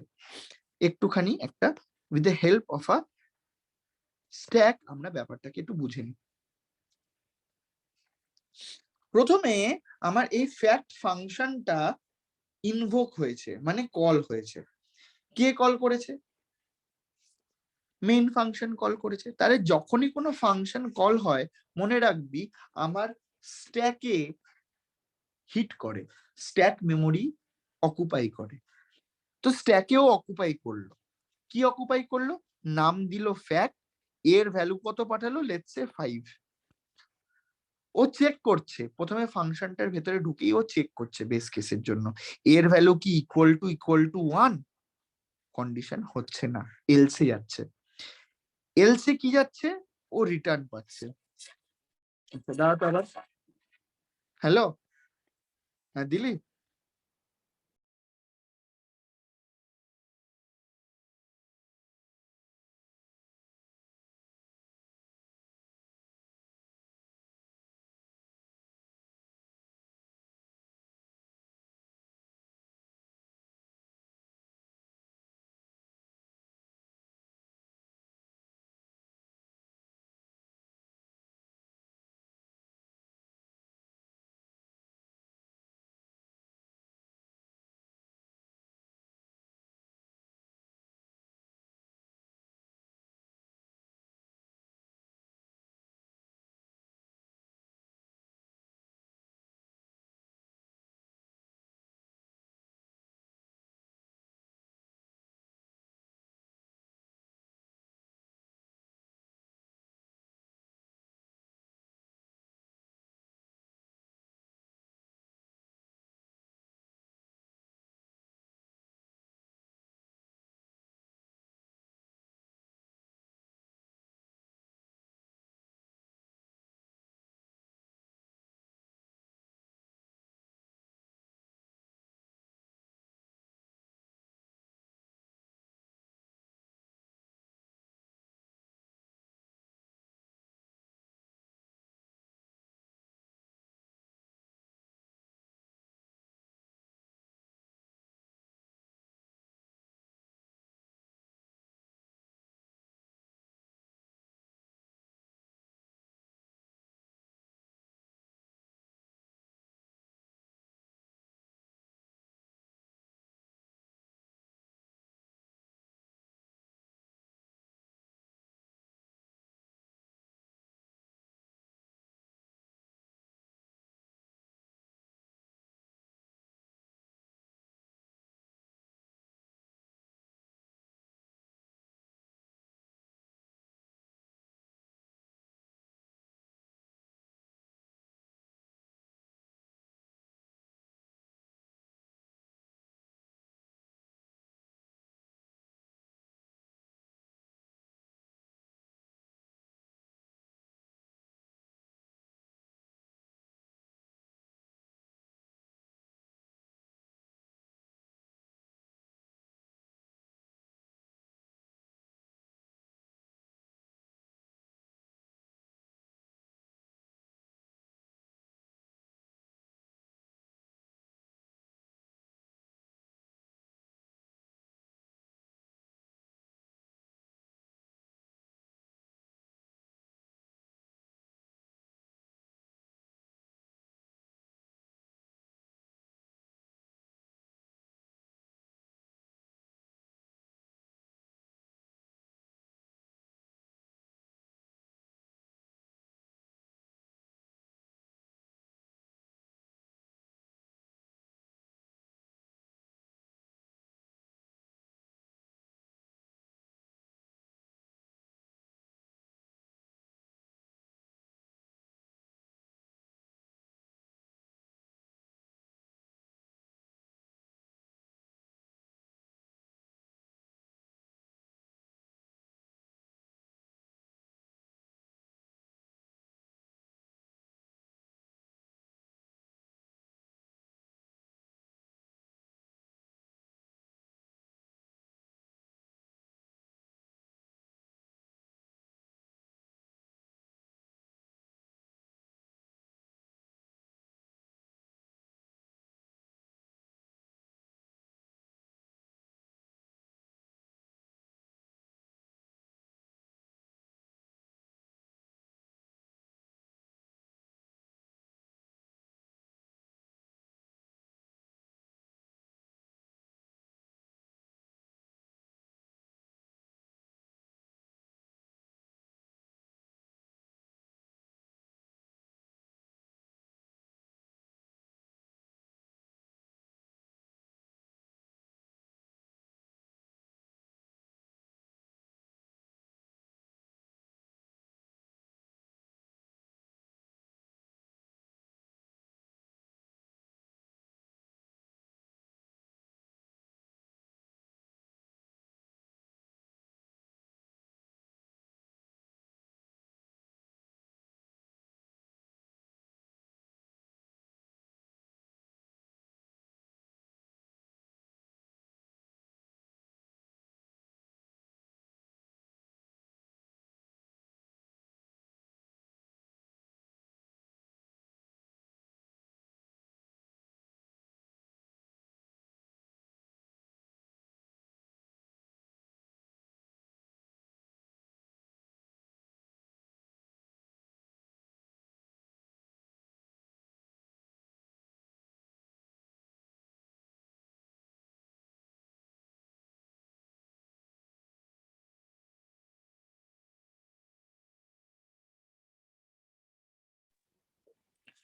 Speaker 1: একটুখানি একটা with the help of a stack আমরা ব্যাপারটাকে একটু বুঝে নিই। প্রথমে আমার এই ফ্যাক্ট ফাংশনটা ইনভোক হয়েছে, মানে কল হয়েছে। কে কল করেছে? মেইন ফাংশন কল করেছে। তাহলে যখনই কোনো ফাংশন কল হয় মনে রাখবি আমার স্ট্যাকে হিট করে, স্ট্যাক মেমোরি অকুপাই করে। তো স্ট্যাকেও অকুপাই করলো। কি অকুপাই করলো? নাম দিল ফ্যাক্ট, এর ভ্যালু কত পাঠালো? Let's say 5। ও চেক করছে প্রথমে ফাংশনটার ভেতরে ঢুকেই ও চেক করছে বেস কেসের জন্য এর ভ্যালু কি ইকুয়াল টু 1। কন্ডিশন হচ্ছে না, এলসে যাচ্ছে। এলসে কি যাচ্ছে? ও রিটার্ন পাচ্ছে। হ্যালো, হ্যাঁ Dilip.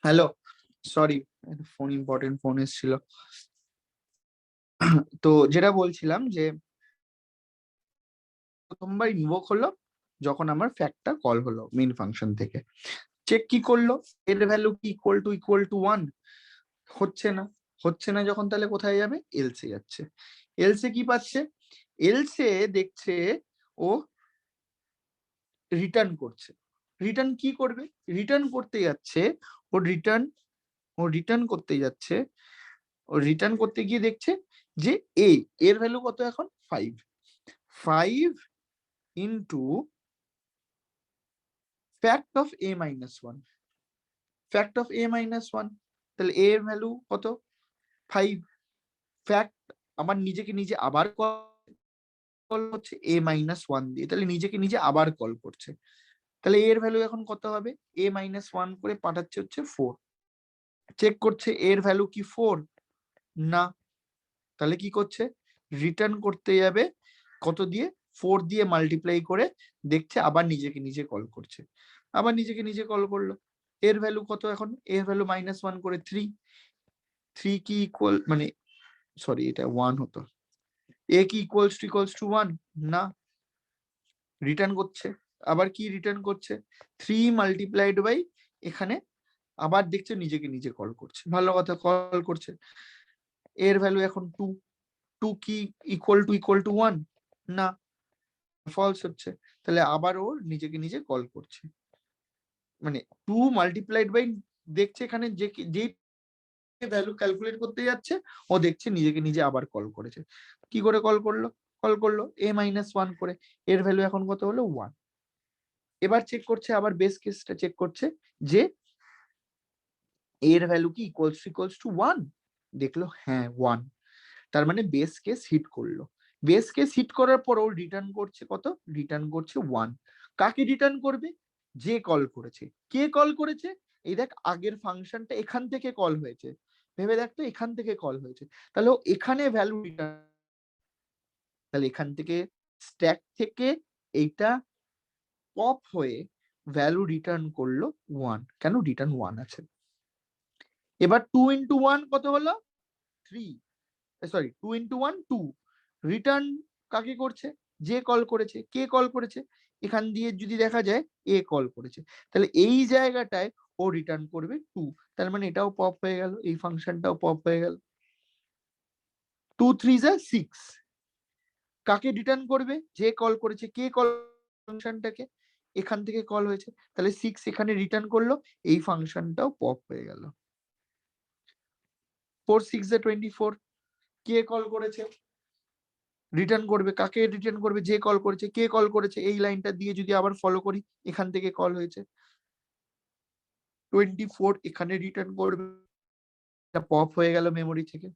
Speaker 1: Hello, sorry, phone important phone এসেছিল। তো যেটা বলছিলাম যে প্রথমবার ইনভোক হলো যখন আমার ফ্যাক্টটা কল হলো মেইন ফাংশন থেকে। চেক কি করলো, এর ভ্যালু কি ইকুয়াল টু 1, হচ্ছে না যখন, তাহলে কোথায় যাবে, এলসে যাচ্ছে। এলসে কি পাচ্ছে, এলসে দেখছে ও রিটার্ন করছে। রিটার্ন কি করবে, রিটার্ন করতে যাচ্ছে, ও রিটার্ন করতে গিয়ে দেখছে যে এর ভ্যালু কত এখন 5 into fact of a minus 1, fact of a minus 1, তাহলে a এর ভ্যালু কত 5। ফ্যাক্ট আমার নিজেকে নিজে আবার কল হচ্ছে a minus 1 দিয়ে, তাহলে নিজেকে নিজে আবার কল করছে। তাহলে এর ভ্যালু এখন কত হবে, a minus 1 করে পাঠাচ্ছে হচ্ছে 4। চেক করছে এর ভ্যালু কি 4, না, তাহলে কি করছে, রিটার্ন করতে যাবে কত দিয়ে, 4 দিয়ে মাল্টিপ্লাই করে, দেখছে আবার নিজেকে নিজে কল করছে, আবার নিজেকে নিজে কল করলো। এর ভ্যালু কত এখন, এর ভ্যালু -1 করে 3 কি ইকুয়াল, মানে সরি এটা 1 হতো, এ কি ইকুয়ালস টু 1, না, রিটার্ন করছে, আবার কি রিটার্ন করছে 3 মাল্টিপ্লাইড বাই, এখানে আবার দেখছে নিজেকে নিজে কল করছে, ভালো কথা, কল করছে। এর ভ্যালু এখন 2 কি ইকুয়াল টু 1, না, ফলস হচ্ছে, তাহলে আবার ও নিজেকে নিজে কল করছে, মানে 2 মাল্টিপ্লাইড বাই, দেখছে এখানে যে ভ্যালু ক্যালকুলেট করতে যাচ্ছে, ও দেখছে নিজেকে নিজে আবার কল করেছে। কি করে কল করলো a minus 1 করে, এর ভ্যালু এখন কত হলো 1। এবার চেক করছে, আবার বেস কেসটা চেক করছে যে এর ভ্যালু কি ইকুয়ালস টু 1, দেখলো হ্যাঁ 1, তার মানে বেস কেস হিট করলো। বেস কেস হিট করার পর ও রিটার্ন করছে কত, রিটার্ন করছে 1। কাকে রিটার্ন করবে, যে কল করেছে। কে কল করেছে, এই দেখ আগের ফাংশনটা এখান থেকে কল হয়েছে, ভেবে দেখ তো এখান থেকে কল হয়েছে, তাহলে ও এখানে ভ্যালু রিটার্ন, তাহলে এখান থেকে স্ট্যাক থেকে এইটা পপ হয়ে ভ্যালু রিটার্ন করলো 1, কেন রিটার্ন 1 আছে। এবার 2 ইন্টু 1 কত হলো 3, সরি 2 ইন্টু 1 2, রিটার্ন কাকে করছে, যে কল করেছে। কে কল করেছে, এখান দিয়ে যদি দেখা যায় এ কল করেছে, তাহলে এই জায়গাটায় ও রিটার্ন করবে 2, তার মানে এটাও পপ হয়ে গেল, এই ফাংশনটাও পপ হয়ে গেল। 2 3 যা 6, কাকে রিটার্ন করবে, যে কল করেছে। কে কল ফাংশনটাকে, এখান থেকে কল হয়েছে, তাহলে 6 এখানে রিটার্ন করলো, এই ফাংশনটাও পপ হয়ে গেল। 4 6 যা 24, কে কল করেছে, রিটার্ন করবে, কাকে রিটার্ন করবে, যে কল করেছে। কে কল করেছে, এই লাইনটা দিয়ে যদি আবার ফলো করি, এখান থেকে কল হয়েছে 24, এখানে রিটার্ন করবে, এটা পপ হয়ে গেল মেমোরি থেকে।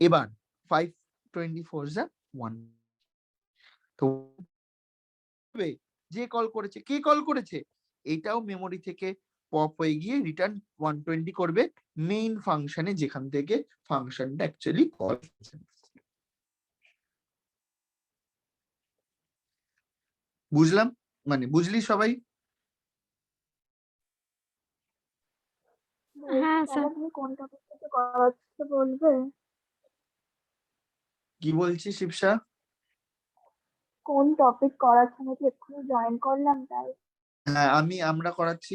Speaker 1: এবার 5 24 যা 1, তো যে কল করেছে, কে কল করেছে, এইটাও মেমোরি থেকে পপ হয়ে গিয়ে রিটার্ন 120 করবে মেইন ফাংশনে, যেখান থেকে ফাংশনটা অ্যাকচুয়ালি কল হয়েছে। বুঝলাম, মানে বুঝলি সবাই?
Speaker 2: হ্যাঁ স্যার।
Speaker 8: তুমি কোন টপিক থেকে করাচ্ছো বলবে?
Speaker 1: কি বলছিস শিবসা?
Speaker 8: কোন টপিক করাচ্ছো, নাকি এক্ষুনি জয়েন করলাম তাই।
Speaker 1: হ্যাঁ, আমরা করাচ্ছি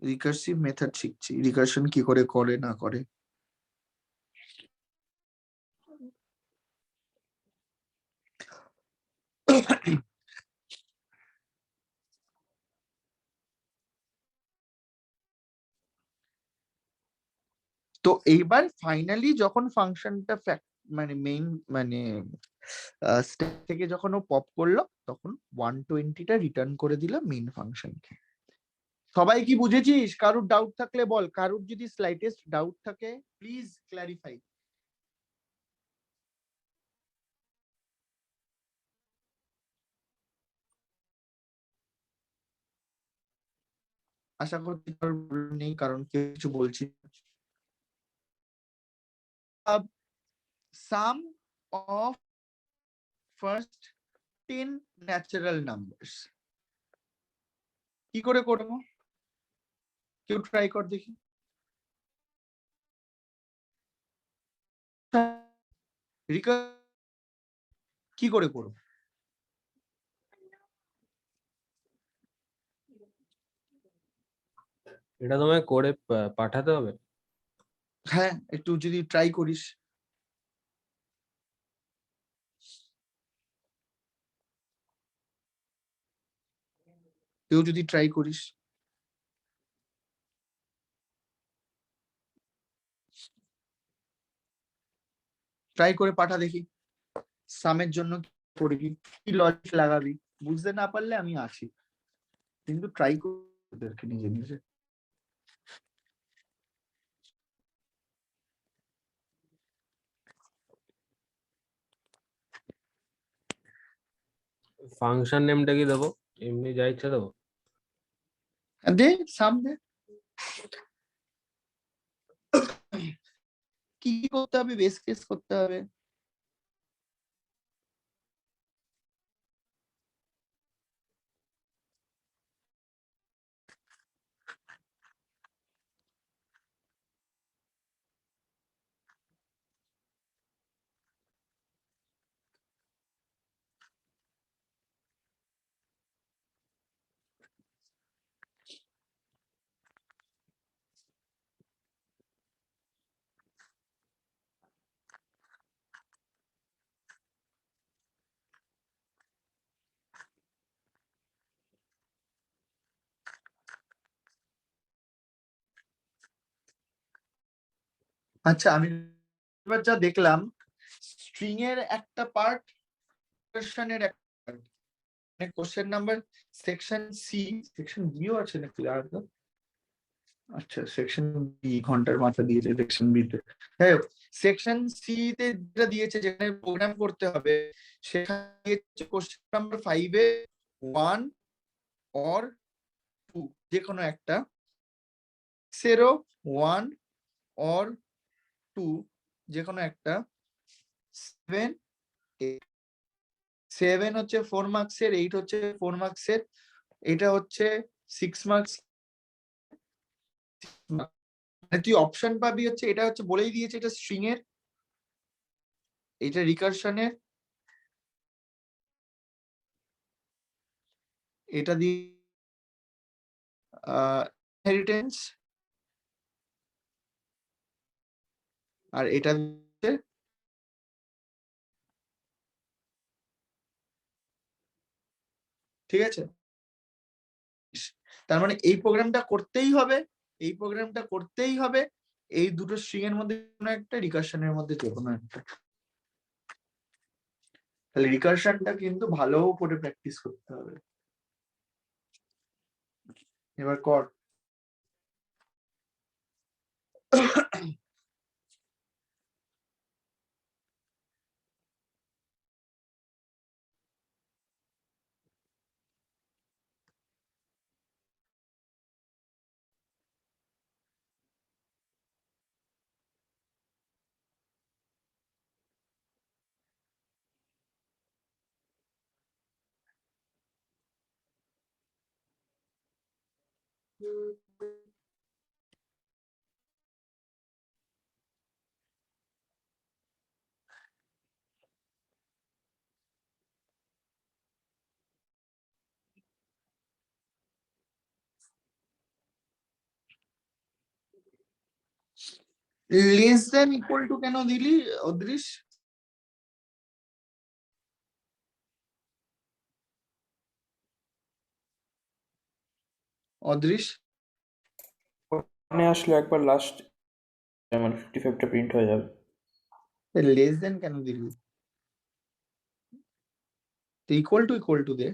Speaker 1: রিকার্সিভ মেথড শিখছি, রিকার্শন কি করে করে না করে। তো এইবার ফাইনালি যখন ফাংশনটা মানে মেইন মানে স্ট্যাক থেকে যখন ও পপ করলো, তখন 120টা রিটার্ন করে দিল মেইন ফাংশনকে। সবাই কি বুঝেছিস? কারুর ডাউট থাকলে বল, কারুর যদি স্লাইটেস্ট ডাউট থাকে প্লিজ ক্ল্যারিফাই। আশা করছি কারোর problem নেই, কারণ কেউ কিছু বলছি না। Sum of first 10 natural numbers. কি করে করবো? কেউ ট্রাই কর দেখি। কি করে করবো?
Speaker 6: এটা তোমায় করে পাঠাতে হবে।
Speaker 1: হ্যাঁ, একটু যদি ট্রাই করিস। কেউ যদি ট্রাই করিস। ট্রাই করে পাঠা দেখি। সামের জন্য কি করবি, কি লজিক লাগাবি, বুঝতে না পারলে আমি আছি, কিন্তু ট্রাই করতে নিজে নিজে।
Speaker 6: ফাংশন নেমটা কি দেবো? এমনি যা ইচ্ছা দেবো?
Speaker 1: দে সাম দে। কি কি করতে হবে? বেস কেস করতে হবে। আচ্ছা, আমি এবার যা দেখলাম, স্ট্রিং এর একটা পার্ট, কোশ্চেনের একটা part, মানে question number section C, section বিও আছে নাকি আর? আচ্ছা, সেকশন বি ঘন্টার মাথা দিয়েছে সেকশন বি তে। হ্যাঁ, সেকশন সি তে যেটা দিয়েছে, যেখানে প্রোগ্রাম করতে হবে, সেখানে দিয়েছে কোশ্চেন নাম্বার 5 এ 1 অর 2 যে কোনো একটা, 0 1 অর 2 যে কোনো একটা, 7 7 হচ্ছে 4 মার্কসের, 8 হচ্ছে 4 মার্কসের, এটা হচ্ছে 6 মার্কস। মানে তুই অপশন পাবি হচ্ছে, এটা হচ্ছে বলেই দিয়েছে এটা স্ট্রিং এর, এটা রিকারশনের, এটা দিয়ে ইনহেরিটেন্স, আর এটা দিচ্ছে ঠিক আছে। তার মানে এই প্রোগ্রামটা করতেই হবে, এই প্রোগ্রামটা করতেই হবে, এই দুটো স্ট্রিং এর মধ্যে কোনো একটা, রিকারশনের মধ্যে যে কোনো একটা। তাহলে রিকারশনটা কিন্তু ভালো করে প্র্যাকটিস করতে হবে। এবার কর। লেস দেন ইকুয়াল টু কেন দিলি অদৃশ? অদৃশ
Speaker 4: মানে আসলে একবার লাস্ট আমার 55টা প্রিন্ট হয়ে যাবে।
Speaker 1: লেস দেন কেন দিলি? ইকুয়াল টু দে,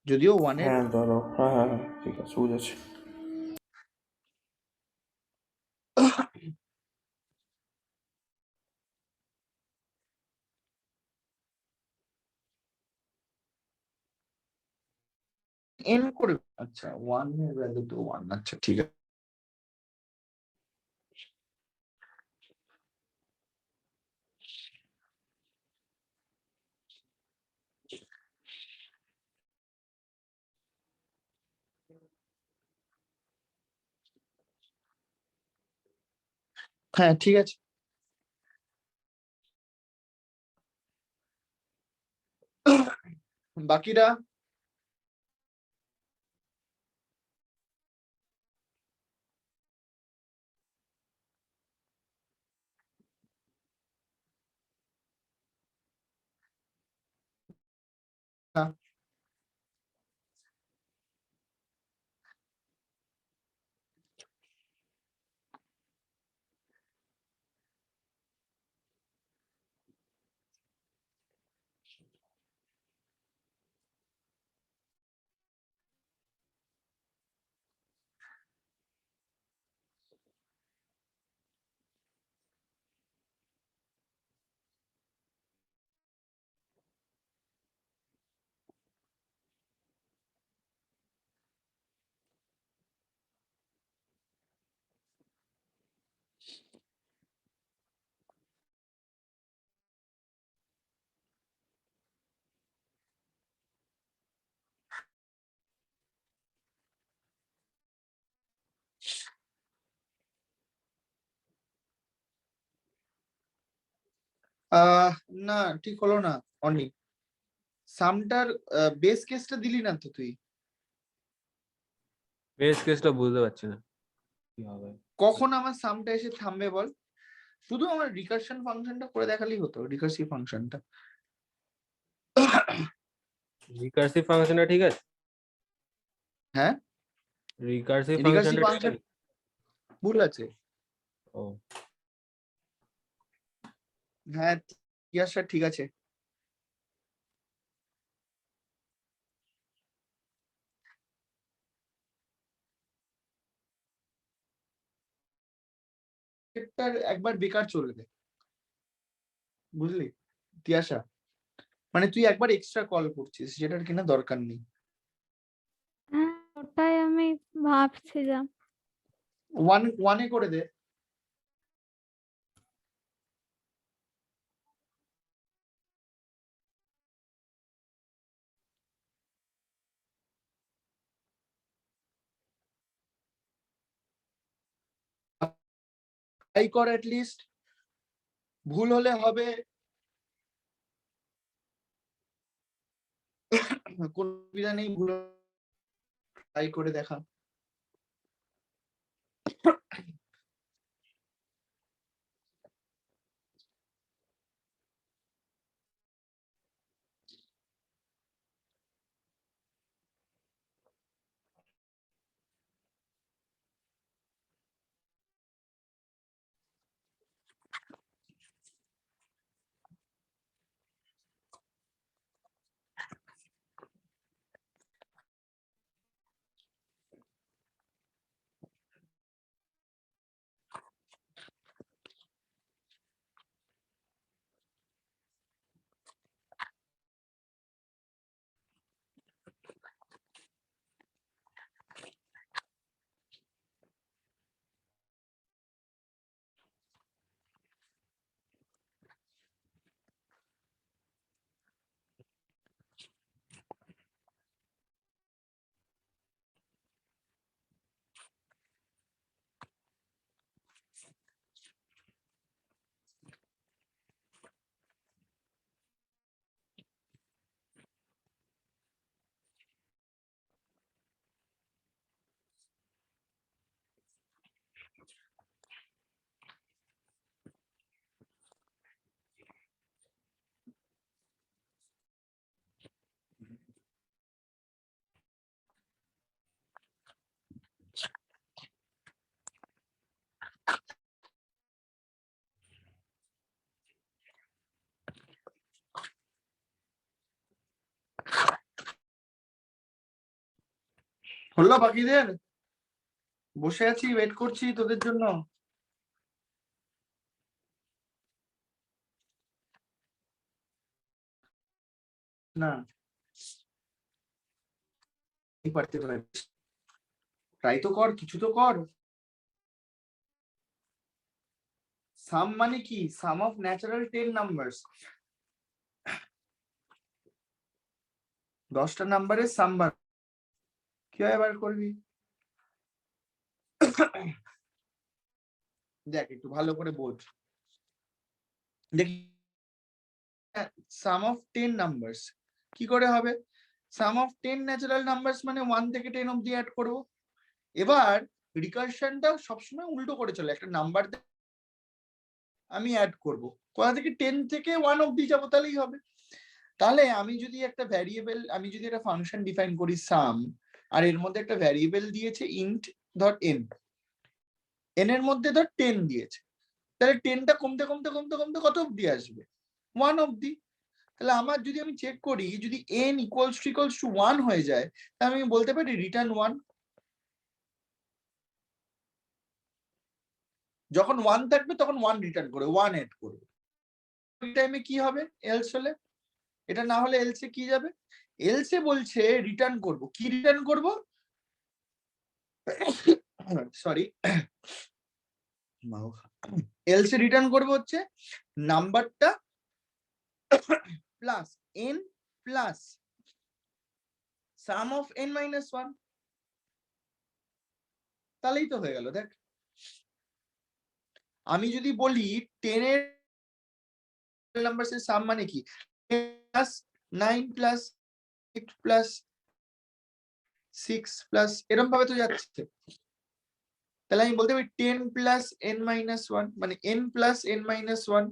Speaker 1: যদিও ওয়ানের
Speaker 4: হ্যাঁ ধরো, হ্যাঁ হ্যাঁ হ্যাঁ ঠিক আছে, বুঝেছি।
Speaker 1: এন করে, আচ্ছা ওয়ান এর ভ্যালু তো ওয়ান, আচ্ছা ঠিক আছে। হ্যাঁ ঠিক আছে। বাকিরা না ঠিক হলো না অনি, সামটার বেস কেসটা দিলি না তো তুই।
Speaker 6: বেস কেসটা বুঝতে পারছি না কি হবে।
Speaker 1: কখন আমার সামটা এসে থামবে বল, শুধু আমার রিকারশন ফাংশনটা করে দেখালেই হতো, রিকার্সিভ ফাংশনটা।
Speaker 6: রিকার্সিভ ফাংশনটা ঠিক আছে,
Speaker 1: হ্যাঁ
Speaker 6: রিকার্সিভ
Speaker 1: রিকার্সিভ
Speaker 6: ফাংশনটা ঠিক
Speaker 1: ফাংশন
Speaker 6: আছে।
Speaker 1: ভুল আছে।
Speaker 6: ও
Speaker 1: হ্যাঁ ইয়াসা ঠিক আছে। এটার একবার বেকার চলে দে, বুঝলি তিয়াসা, মানে তুই একবার এক্সট্রা কল করছিস যেটার কিনা দরকার নেই।
Speaker 2: হ্যাঁ, ওটাই আমি ভাবছিলাম।
Speaker 1: ওয়ানে করে দে। ট্রাই কর লিস্ট, ভুল হলে হবে, কোন অসুবিধা নেই, ভুল ট্রাই করে দেখা। হলো বাকিদের, বসে আছি ওয়েট করছি তোদের জন্য। না পারতে পারিস, ট্রাই তো কর, কিছু তো কর। সাম মানে কি, সাম অফ ন্যাচারাল 10 নাম্বারস, 10টা নাম্বারের সাম বার, কিভাবে বার করবি? দেখ একটু ভালো করে বোঝ। দেখি সাম অফ 10 নাম্বারস কি করে হবে? সাম অফ 10 ন্যাচারাল নাম্বারস মানে 1 থেকে 10 অবধি অ্যাড করব। এবার রিকারশনটা সবসময় উল্টো করে চলে, একটা নাম্বার আমি অ্যাড করব, কোথা থেকে 10 থেকে 1 অবধি যাব তাহলেই হবে। তাহলে আমি যদি একটা ভ্যারিয়েবল, আমি যদি একটা ফাংশন ডিফাইন করি সাম, আর এর মধ্যে একটা ভ্যারিয়েবল দিয়েছে ইন্ট ধর n, n এর মধ্যে ধর 10 দিয়েছে, তাহলে 10টা কমতে কমতে কমতে কমতে কত অবধি আসবে? 1 অবধি। তাহলে আমার যদি আমি চেক করি, যদি n ইকুয়ালস টু 1 হয়ে যায়, তাহলে আমি বলতে পারি রিটার্ন 1। যখন 1 থাকবে তখন 1 রিটার্ন করে 1 অ্যাড করবে। ওই টাইমে কি হবে? এলস হলে, এটা না হলে এলসে কি যাবে? এলসে বলছে রিটার্ন করব, কি রিটার্ন করব? সরি, এলসে রিটার্ন করব হচ্ছে নাম্বারটা plus n plus some of n minus 1, তাহলেই তো হয়ে গেল। দেখ আমি যদি বলি 10 এর নাম্বারস এর সাম মানে কি? প্লাস 9 প্লাস 8 প্লাস 6 প্লাস এরকম ভাবে তো যাচ্ছে। তাহলে আমি বলতে পারি 10 প্লাস n মাইনাস 1 মানে n plus n minus 1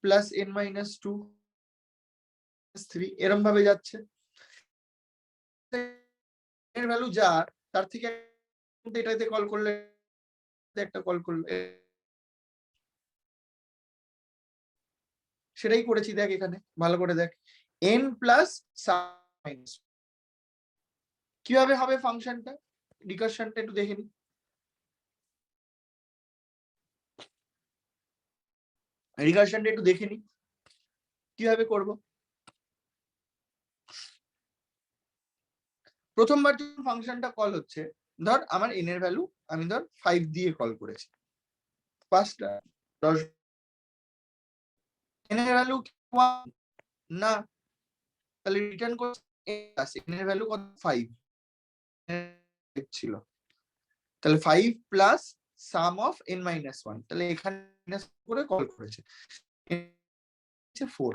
Speaker 1: plus n minus 2 3 এরকম ভাবে যাচ্ছে। এর ভ্যালু যা, তার থেকে এটাতে কল করলে একটা কল করলে সেটাই করেছি। দেখ এখানে ভালো করে দেখ, n প্লাস সাইন্স কিভাবে হবে ফাংশনটা, রিকারশনটা একটু দেখে নি। রিকারশনটা একটু দেখে নি কিভাবে করব। প্রথমবার যখন ফাংশনটা কল হচ্ছে, ধর আমার n এর ভ্যালু আমি ধর 5 দিয়ে কল করেছি, 5টা 10, n এর ভ্যালু 1 না, তাহলে রিটার্ন করছে n এর ভ্যালু কত? 5 ছিল, তাহলে 5 plus some of n minus 1, তাহলে এখানে মাইনাস করে কল করেছে 4।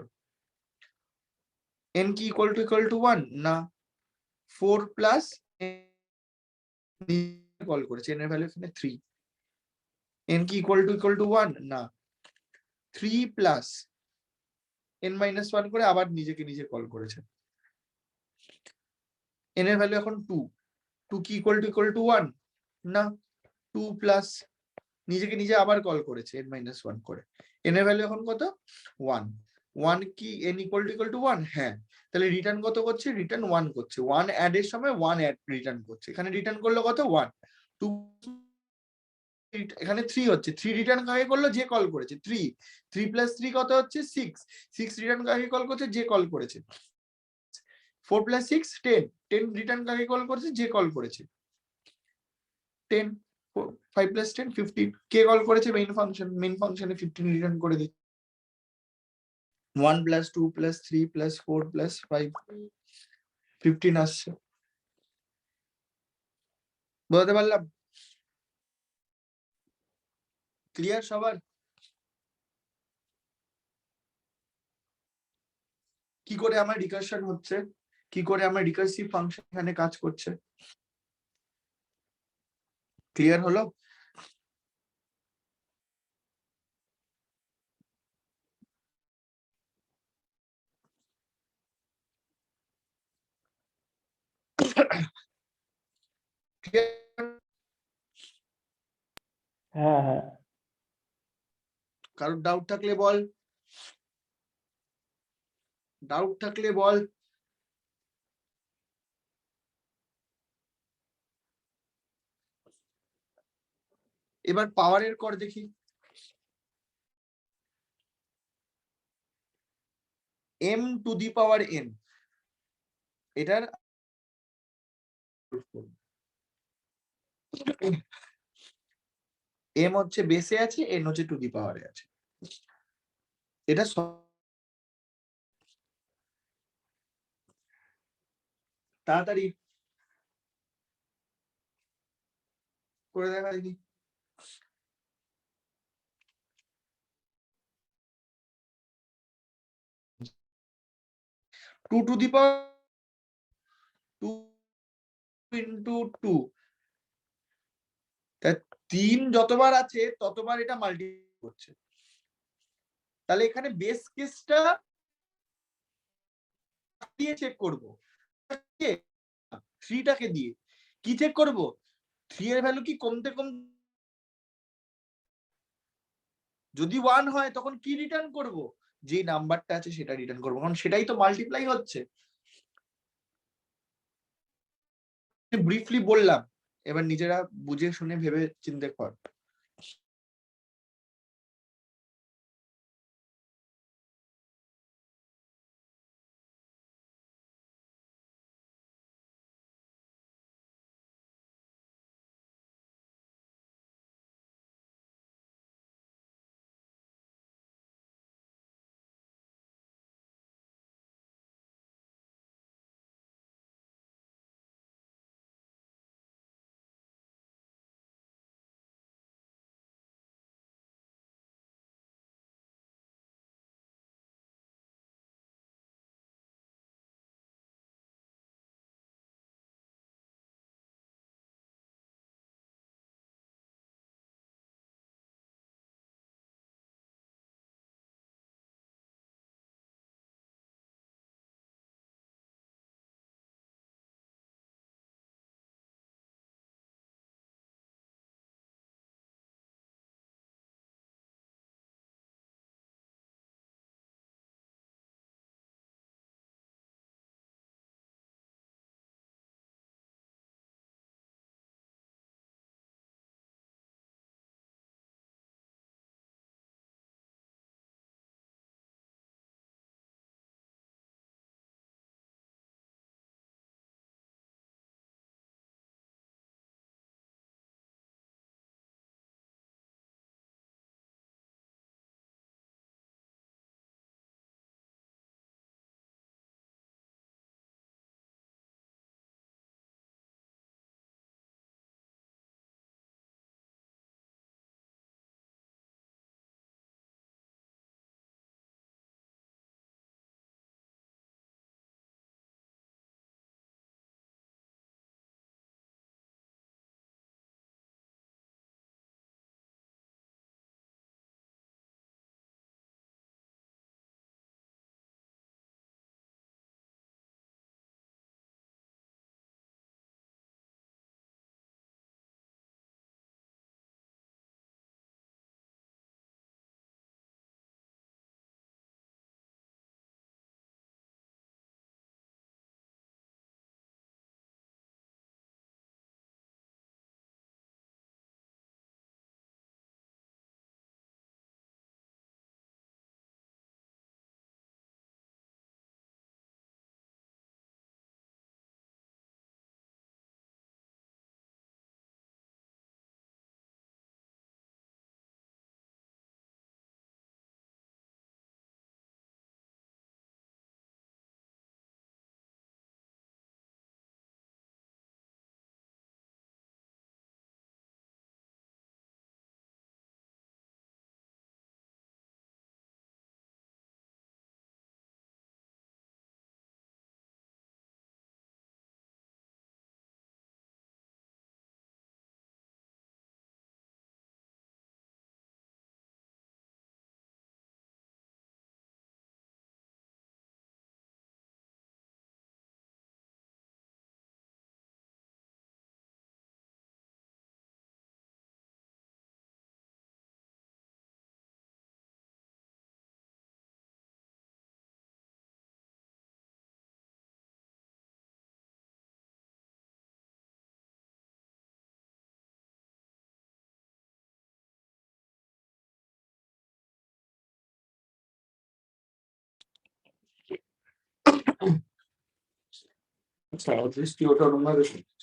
Speaker 1: n কি ইকুয়াল টু 1 না, 4 প্লাস কল করেছে, n এর ভ্যালু এখানে 3। n কি ইকুয়াল টু 1 না, 3 প্লাস n মাইনাস 1 করে আবার নিজেকে নিজে কল করেছে, n এর ভ্যালু এখন 2। 2 কি ইকুয়াল টু 1 না, 2 প্লাস নিজেকে নিজে আবার কল করেছে n মাইনাস 1 করে, n এর ভ্যালু এখন কত? 1। 1 কি n ইকুয়াল টু 1? হ্যাঁ, তাহলে রিটার্ন কত করছে? রিটার্ন 1 করছে, 1 অ্যাড এর সময় 1 অ্যাড রিটার্ন করছে, এখানে রিটার্ন করলো কত? 1। 2 এখানে 3 হচ্ছে, 3 রিটার্ন কাকে করলো? যে কল করেছে 3। 3 প্লাস 3 কত হচ্ছে? 6। 6 রিটার্ন কাকে কল করছে? যে কল করেছে। 4 প্লাস 6 10। 10 রিটার্ন কাকে কল করেছে? যে কল করেছে 10। 5 প্লাস 10 15, কে কল করেছে? মেইন ফাংশন, মেইন ফাংশনে 15 রিটার্ন করে দিই। 1 প্লাস 2 প্লাস 3 প্লাস 4 প্লাস 5 15 আসছে। বুঝতে পারলাম? ক্লিয়ার সবার? কি করে আমার রিকারশন হচ্ছে, কি করে আমার রিকার্সিভ ফাংশন এখানে কাজ করছে, ক্লিয়ার হলো?
Speaker 5: হ্যাঁ হ্যাঁ,
Speaker 1: কারোর ডাউট থাকলে বল, ডাউট থাকলে বল। এবার পাওয়ারের কর দেখি। m to the power n, এটার m হচ্ছে বেসে আছে, n হচ্ছে টু দি পাওয়ারে আছে, এটা তাড়াতাড়ি করে দেখা দেখি। 2 to the power 2 into 2, তা 3 যতবার আছে ততবার এটা মাল্টিপ্লাই করছে। তাহলে এখানে বেস কেসটা দিয়ে চেক করব, 3 টাকে দিয়ে কি চেক করব, 3 এর ভ্যালু কি কমতে কমতে, যদি 1 হয় তখন কি রিটার্ন করব, যে নাম্বারটা আছে সেটা রিটার্ন করব, কারণ সেটাই তো মাল্টিপ্লাই হচ্ছে। ব্রিফলি বললাম, এবার নিজেরা বুঝে শুনে ভেবে চিন্তে কর।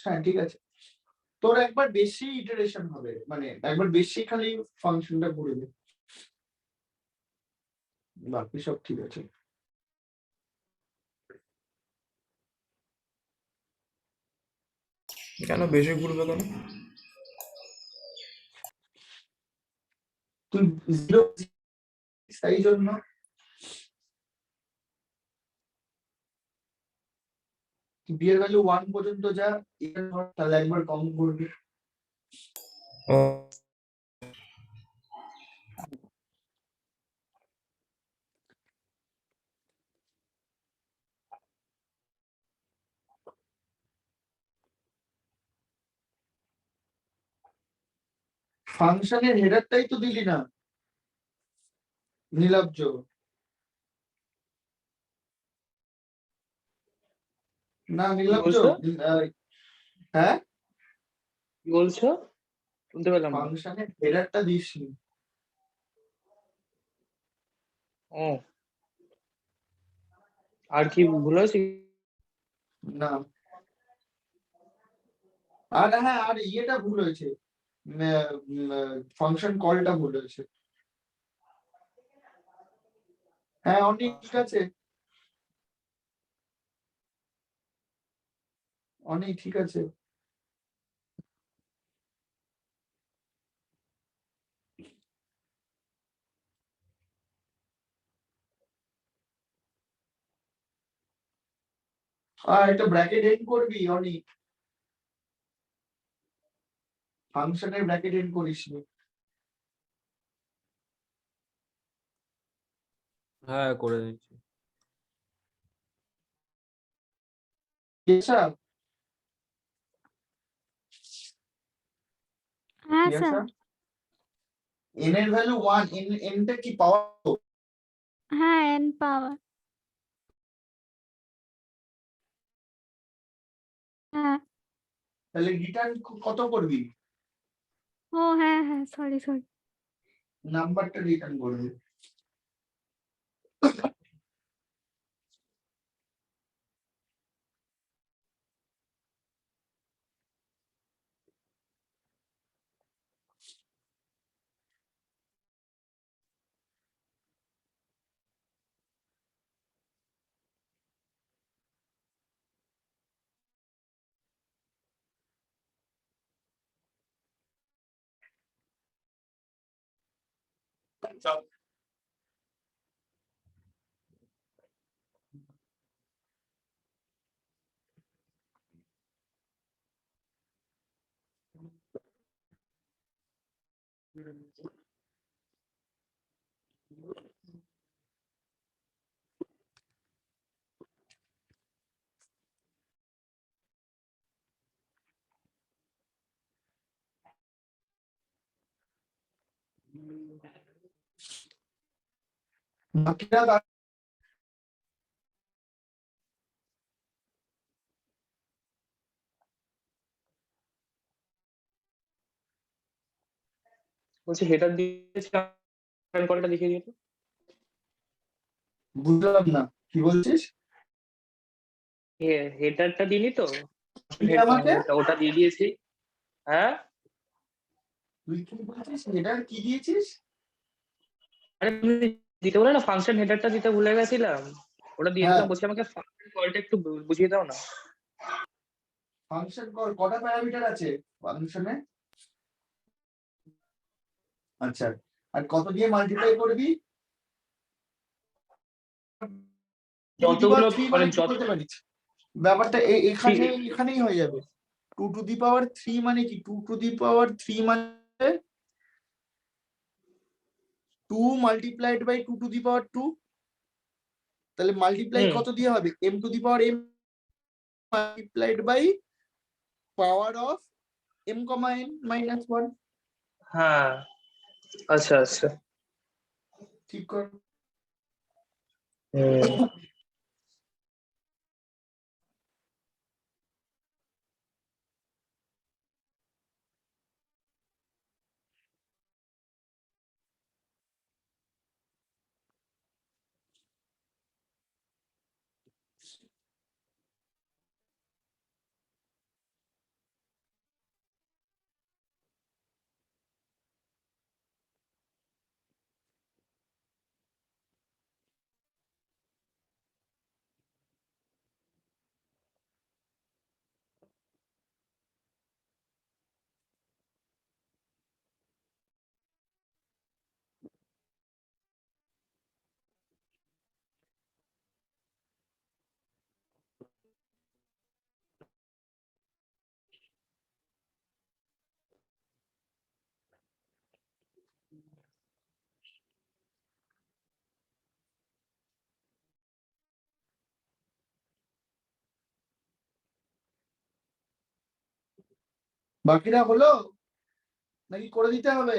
Speaker 1: হ্যাঁ ঠিক আছে, তোর একবার বেশি ইটারেশন হবে, মানে একবার বেশি খালি ফাংশনটা করে দে, বাকি সব ঠিক আছে।
Speaker 4: কেন বেশি ঘুরবে কেন?
Speaker 1: তুই জিরো তাই জন্য বি এর ভ্যালু 1 পর্যন্ত যা এর ধর তাহলে একবার কম করবে। ফাংশনের হেডারটাই তো দিলি না নীলাব্জ। না নীলাব্জ,
Speaker 7: বলছো?
Speaker 1: হ্যাঁ
Speaker 7: কি বলছো? শুনতে পেলাম না।
Speaker 1: ফাংশনের হেডারটা দিসনি।
Speaker 7: ও, আর কি ভুল হয়েছে?
Speaker 1: না, আর হ্যাঁ আর ইয়েটা ভুল হয়েছে, ফাংশন কলটা ভুল হয়েছে। হ্যাঁ অনেক ঠিক আছে, অনেক ঠিক আছে। আর এটা ব্র্যাকেট এন্ড করবি অনেক, ফাংশনের ব্র্যাকেট এন্ড করিস নি।
Speaker 6: হ্যাঁ করে দিচ্ছি।
Speaker 1: কেশব,
Speaker 2: হ্যাঁ স্যার।
Speaker 1: এন এর ভ্যালু 1, এনটা কি পাওয়ার?
Speaker 2: হ্যাঁ এন পাওয়ার। হ্যাঁ।
Speaker 1: তাহলে রিটার্ন কত করবি?
Speaker 2: ও হ্যাঁ হ্যাঁ, সরি সরি।
Speaker 1: নাম্বারটা রিটার্ন করবি। বাকিটা
Speaker 7: বলছি হেডার দিয়েছিলাম, কলটা দেখিয়ে দিও তো।
Speaker 1: বুঝলাম না কি বলছিস।
Speaker 7: হেডারটা দিলি তো?
Speaker 1: তুই আমাকে,
Speaker 7: ওটা দিয়ে দিয়েছি। হ্যাঁ,
Speaker 1: তুই কি বলছিস হেডার কি দিয়েছিস?
Speaker 7: আরে তুমি দিতে বলে না, ফাংশন হেডারটা দিতে ভুলে গেছিলাম। ওটা দিয়ে
Speaker 1: হ্যাঁ
Speaker 7: দিলাম, বলছি আমাকে ফাংশন কলটা একটু বুঝিয়ে দাও না।
Speaker 1: ফাংশন কল কটা প্যারামিটার আছে ফাংশনে? আচ্ছা, আর কত দিয়ে মাল্টিপ্লাই করবি?
Speaker 7: যতগুলো
Speaker 1: মানে
Speaker 7: মানে
Speaker 1: কি
Speaker 7: যত
Speaker 1: বলতে পারিস ব্যাপারটা
Speaker 7: থ্রি,
Speaker 1: এখানেই হয়ে যাবে। 2 টু দি পাওয়ার 3 মানে কি? 2 টু দি পাওয়ার 3 মানে 2 multiplied by 2 to the power 2। তাহলে মাল্টিপ্লাই কত দিয়ে হবে? m to the power m multiplied by power of m, n-1।
Speaker 7: হ্যাঁ, আচ্ছা আচ্ছা।
Speaker 1: ঠিক কর।
Speaker 7: হুম।
Speaker 1: বাকিরা হলো নাকি করে দিতে হবে?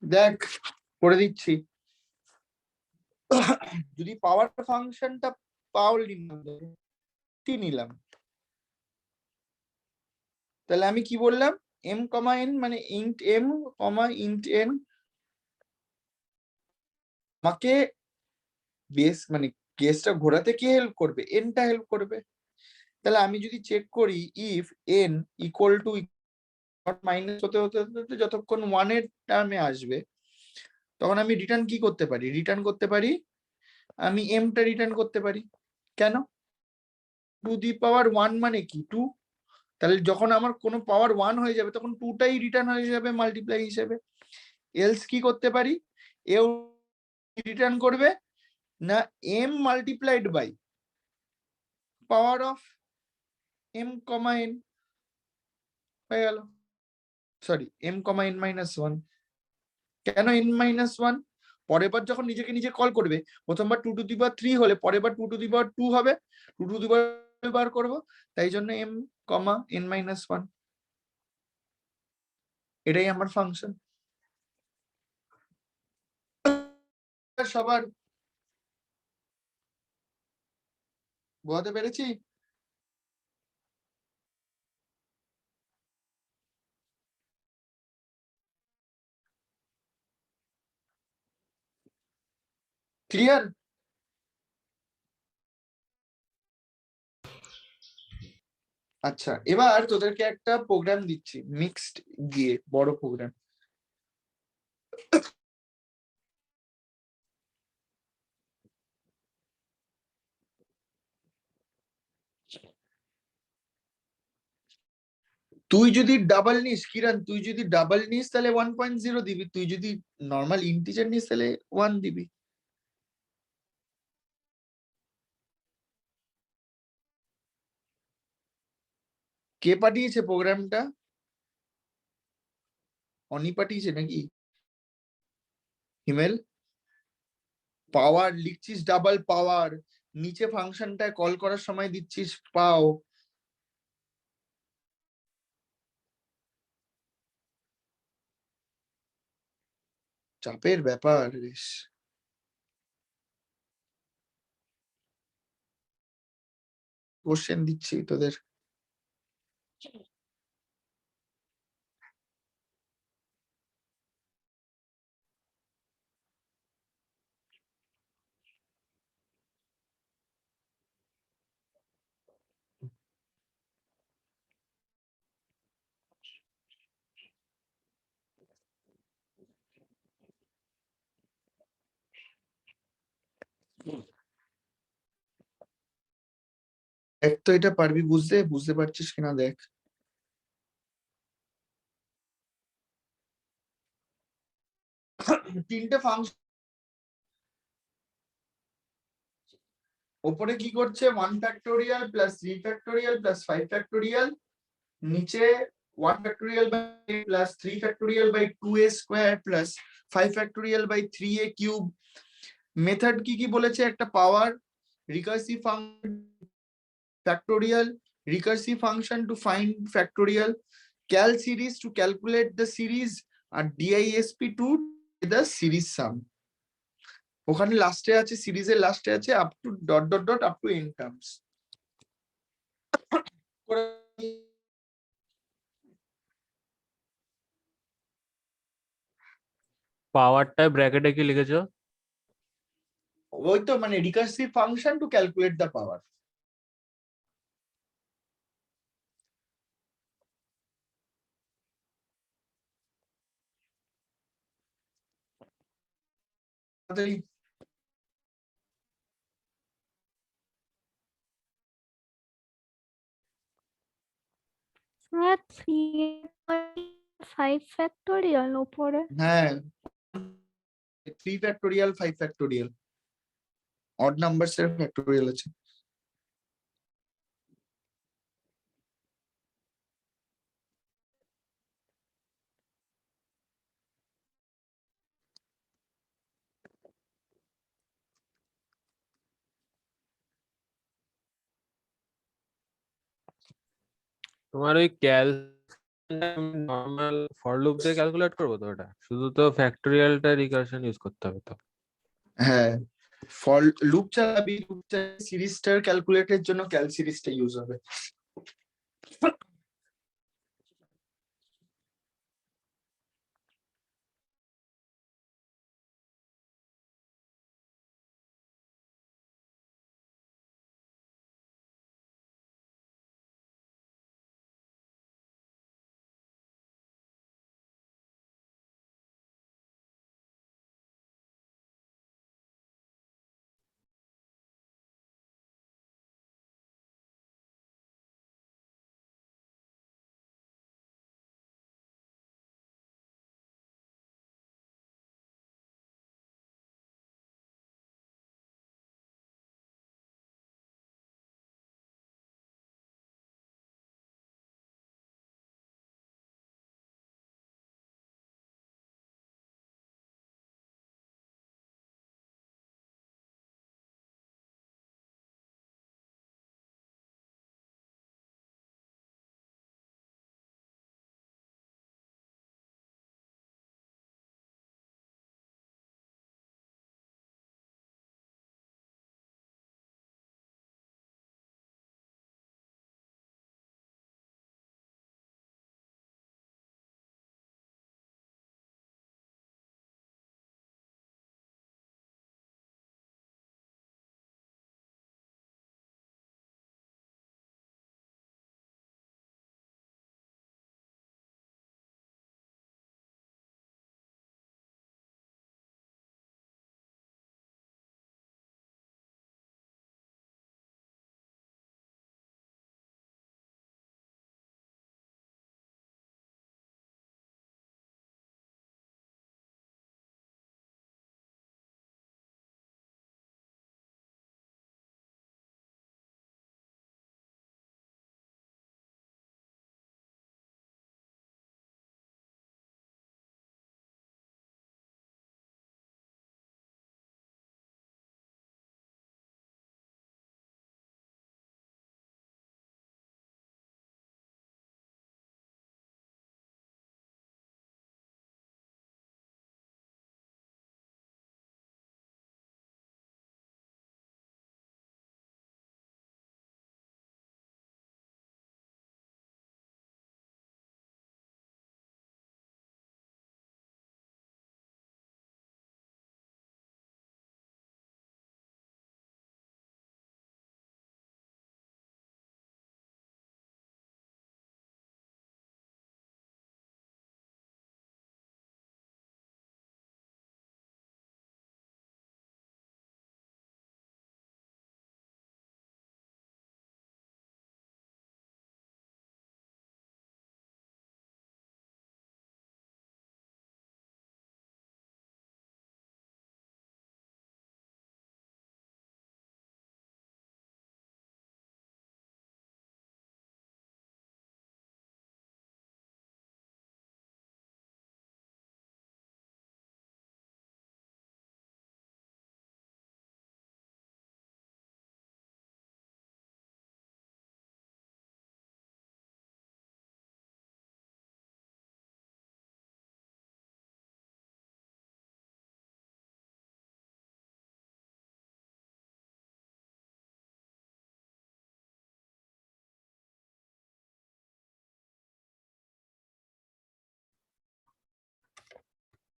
Speaker 1: দেখ করে দিচ্ছি। যদি পাওয়ার ফাংশনটা পাওয়ারলি নিলাম, তাহলে আমি কি বললাম, m, n মানে int m, int n আমাকে বেস মানে কেসটা ঘোরাতে কি হেল্প করবে? এনটা হেল্প করবে। তাহলে আমি যদি চেক করি if n equal to minus হতে হতে হতে যতক্ষণ 1 এর টার্মে আসবে, তখন আমি রিটার্ন কি করতে পারি? রিটার্ন করতে পারি, আমি এমটা রিটার্ন করতে পারি। কেন? টু দি পাওয়ার 1 মানে কি 2, তাহলে যখন আমার কোনো পাওয়ার 1 হয়ে যাবে তখন 2টাই রিটার্ন হয়ে যাবে মাল্টিপ্লাই হিসেবে। এলস কি করতে পারি, এও রিটার্ন করবে না m multiplied by power of m, n হয়ে গেল। Sorry m, n minus 1। কেন n মাইনাস 1? পরের বার যখন নিজেকে নিজে কল করবে, প্রথমবার 2 টু দি পাওয়ার 3 হলে পরের বার 2 টু দি পাওয়ার 2 হবে, 2 টু দি পাওয়ার বার করবো, তাই জন্য m, n মাইনাস 1। এটাই আমার ফাংশন। সবার বোঝাতে পেরেছি? ক্লিয়ার? আচ্ছা, এবার তোদেরকে একটা প্রোগ্রাম দিচ্ছি, মিক্সড দিয়ে বড় প্রোগ্রাম। তুই যদি ডাবল নিস কিরণ, তুই যদি ডাবল নিস তাহলে 1.0 দিবি, তুই যদি নর্মাল ইন্টিজার নিস তাহলে 1 দিবি। কে পাঠিয়েছে প্রোগ্রামটা? অনি পাঠিয়েছে নাকি? হিমেল, পাওয়ার লিখছিস ডাবল পাওয়ার, নিচে ফাংশনটায় কল করার সময় দিচ্ছিস পাও। চাপের ব্যাপার বেশ। কোশ্চেন দিচ্ছি তোদের। দেখ তো এটা পারবি বুঝতে, বুঝতে পারছিস কিনা দেখ। তিনটে ফাংশন ওপরে কি করছে, 1 factorial plus 3 factorial plus 5 factorial, নিচে 1 factorial by plus 3 factorial by 2a square plus 5 factorial by 3a cube. Method কি কি বলেছে? একটা power, recursive function factorial, recursive function to find factorial, cal series to calculate the series, আর DISP to the series sum। ওখানে লাস্টে আছে, সিরিজের লাস্টে আছে up to dot dot dot up to n terms.
Speaker 6: পাওয়ারটা ব্র্যাকেটে কি লিখেছো?
Speaker 1: ওই তো মানে recursive function to calculate the power.
Speaker 2: Sir 3/5 factorial উপরে।
Speaker 1: হ্যাঁ, 3 ফ্যাক্টোরিয়াল 5 ফ্যাক্টোরিয়াল, অড নাম্বারস এর ফ্যাক্টোরিয়াল আছে।
Speaker 6: তোমার ওই ক্যাল নর্মাল ফর লুপ দিয়ে ক্যালকুলেট করবো তো ওটা, শুধু তো ফ্যাক্টোরিয়ালটা রিকারশন ইউজ করতে হবে তো।
Speaker 1: হ্যাঁ, ফর লুপ চালাবি, লুপ সিরিজটার ক্যালকুলেটের জন্য ক্যাল সিরিজটা ইউজ হবে।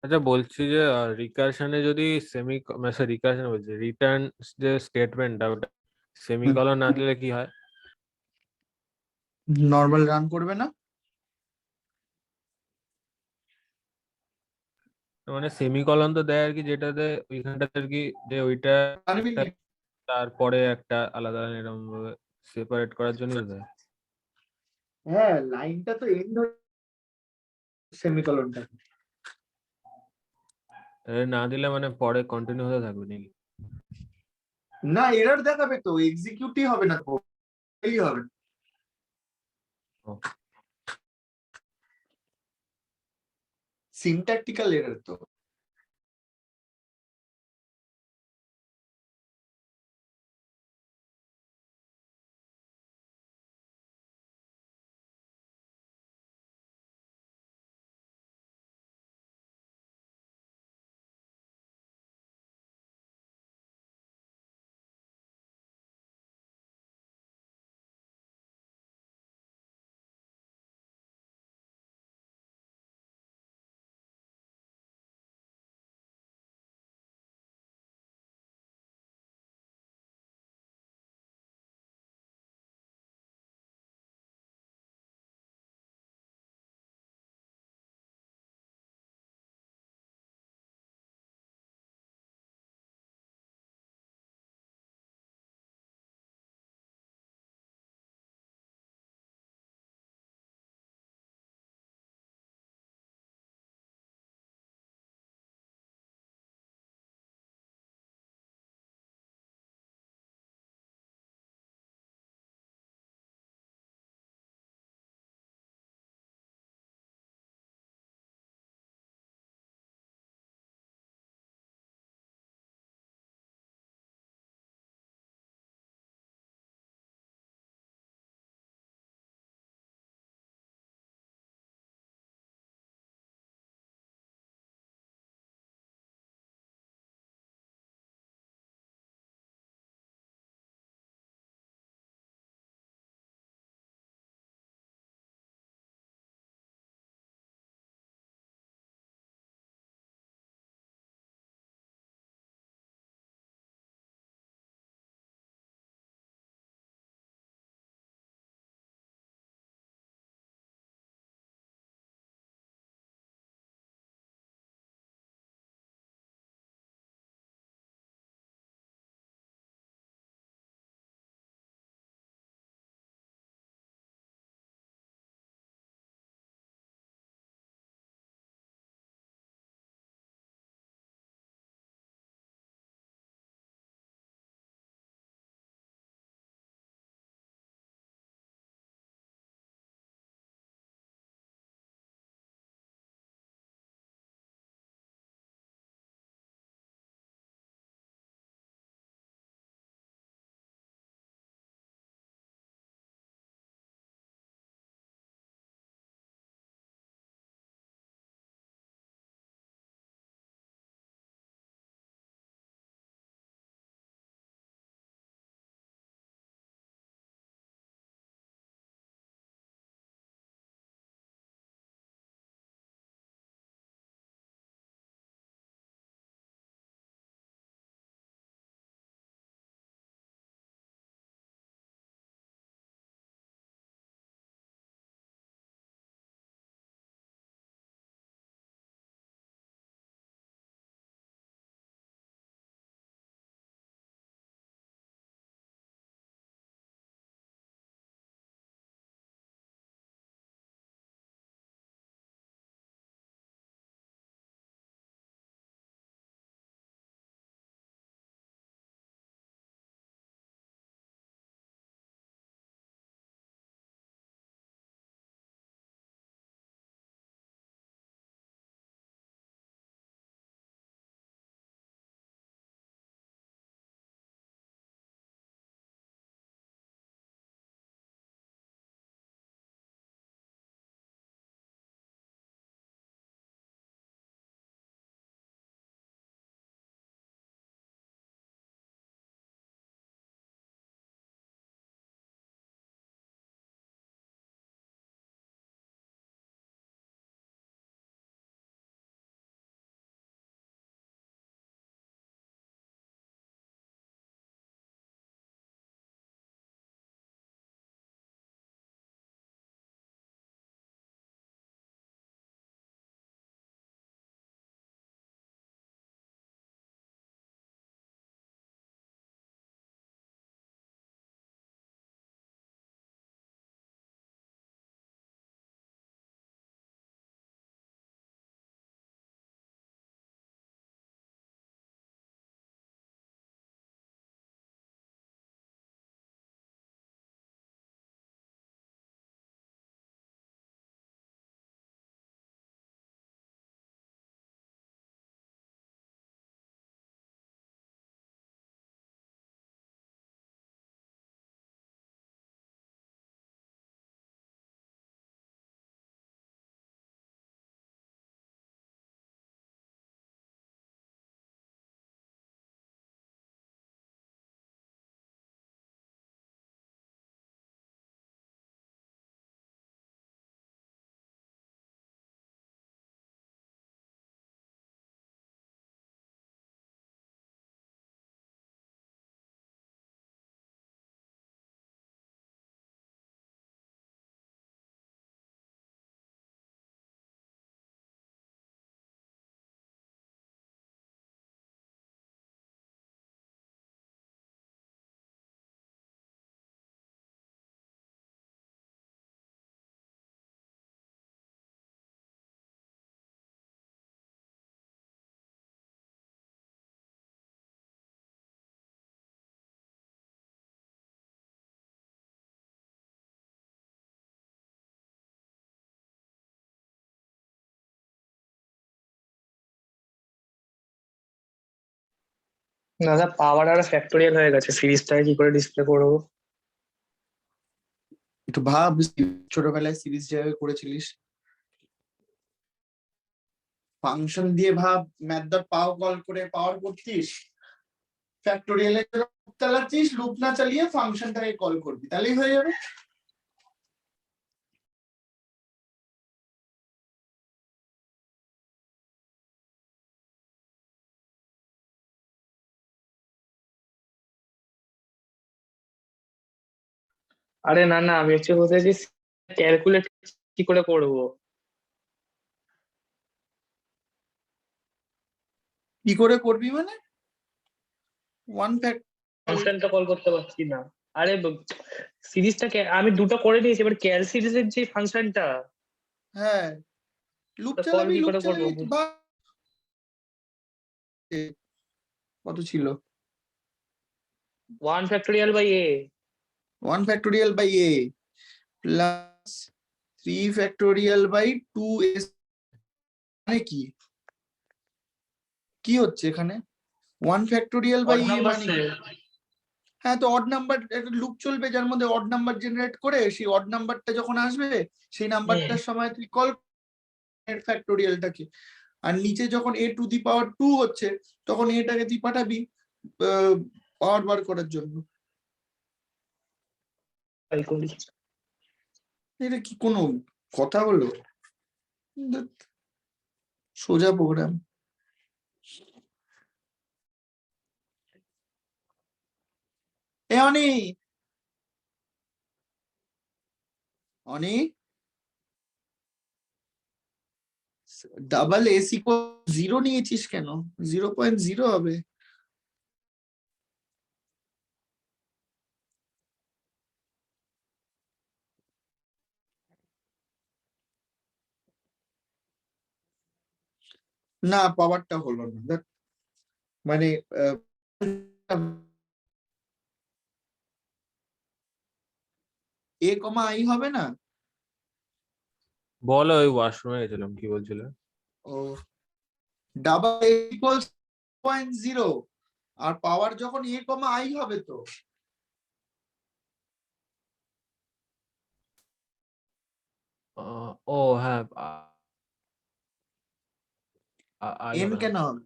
Speaker 6: আচ্ছা বলছি যে রিকারশনে যদি রিকারশন বলছি, রিটার্ন যে স্টেটমেন্টটা ওটা সেমিকলন না দিলে কি হয়?
Speaker 1: নর্মাল রান করবে না।
Speaker 6: মানে সেমিকলন তো দেয় আর কি, যেটাতে ওইখানটাতে আর কি, যে ওইটা একটা তারপরে একটা আলাদা এরকম ভাবে সেপারেট করার জন্য দেয়।
Speaker 1: হ্যাঁ, লাইনটা তো এন্ড সেমিকলনটা।
Speaker 6: না দিলে মানে পরে কন্টিনিউ হতে থাকবে নাকি?
Speaker 1: না, এরর দেখাবে তো, এক্সিকিউটই হবে না, এই হবে।
Speaker 6: ও।
Speaker 1: সিনট্যাকটিক্যাল এরর তো।
Speaker 7: দাদা পাওয়ার আর ফ্যাক্টোরিয়াল হয়ে গেছে, সিরিজটাকে কি করে ডিসপ্লে করবো?
Speaker 1: একটু ভাব, ছোটবেলায় সিরিজ যেভাবে করেছিলিস, ফাংশন দিয়ে ভাব, ম্যাথ ডট পাও কল করে পাওয়ার করতিস, ফ্যাক্টোরিয়ালে লুপ চালাচ্ছিস, লুপ না চালিয়ে ফাংশনটাকে কল করবি, তাহলেই হয়ে যাবে।
Speaker 7: আরে না না, আমি হচ্ছে বলতে যে ক্যালকুলেট কি করে করবো?
Speaker 1: কি করে করবি মানে? ওয়ান ফ্যাক্ট
Speaker 7: ফাংশনটা কল করতে পারছি না। আরে সিরিজটাকে আমি দুটো করে নিয়েছি, এবার ক্যাল সিরিজের যে ফাংশনটা,
Speaker 1: হ্যাঁ, লুপ
Speaker 7: কল
Speaker 1: চালাবি,
Speaker 7: কি
Speaker 1: লুপ
Speaker 7: করে করবো?
Speaker 1: চালিয়ে ভাব কত ছিল,
Speaker 7: 1 factorial by a.
Speaker 1: 1 factorial by a plus 3 factorial by 2s, মানে কি কি হচ্ছে এখানে? 1 factorial by a মানে কি? হ্যাঁ, তো অড নাম্বার একটা লুপ চলবে যার মধ্যে অড নাম্বার জেনারেট করে, সেই অড নাম্বারটা যখন আসবে সেই নাম্বারটার সময় তুই কল ফ্যাক্টোরিয়ালটাকে, আর নিচে যখন a টু দি পাওয়ার 2 হচ্ছে তখন এটাকে তুই পাঠাবি পাওয়ার বার করার জন্য। এটা কি কোনো কথা হলো? ধ্যাৎ, সোজা প্রোগ্রাম। এ অনি, অনি, ডাবল এস ইকুয়াল 0 নিয়েছিস কেন? 0.0 হবে। না, পাওয়ারটা হলো না, ধ্যাৎ, মানে এ কমা আই হবে না।
Speaker 6: বলো, ওই ওয়াশরুমে গেছিলাম, কি বলছিলে?
Speaker 1: ও, ডাবল এ ইকুয়াল 0.0 আর পাওয়ার যখন এ কমা আই হবে তো
Speaker 6: ও হ্যাঁ,
Speaker 1: এন কেন হবে?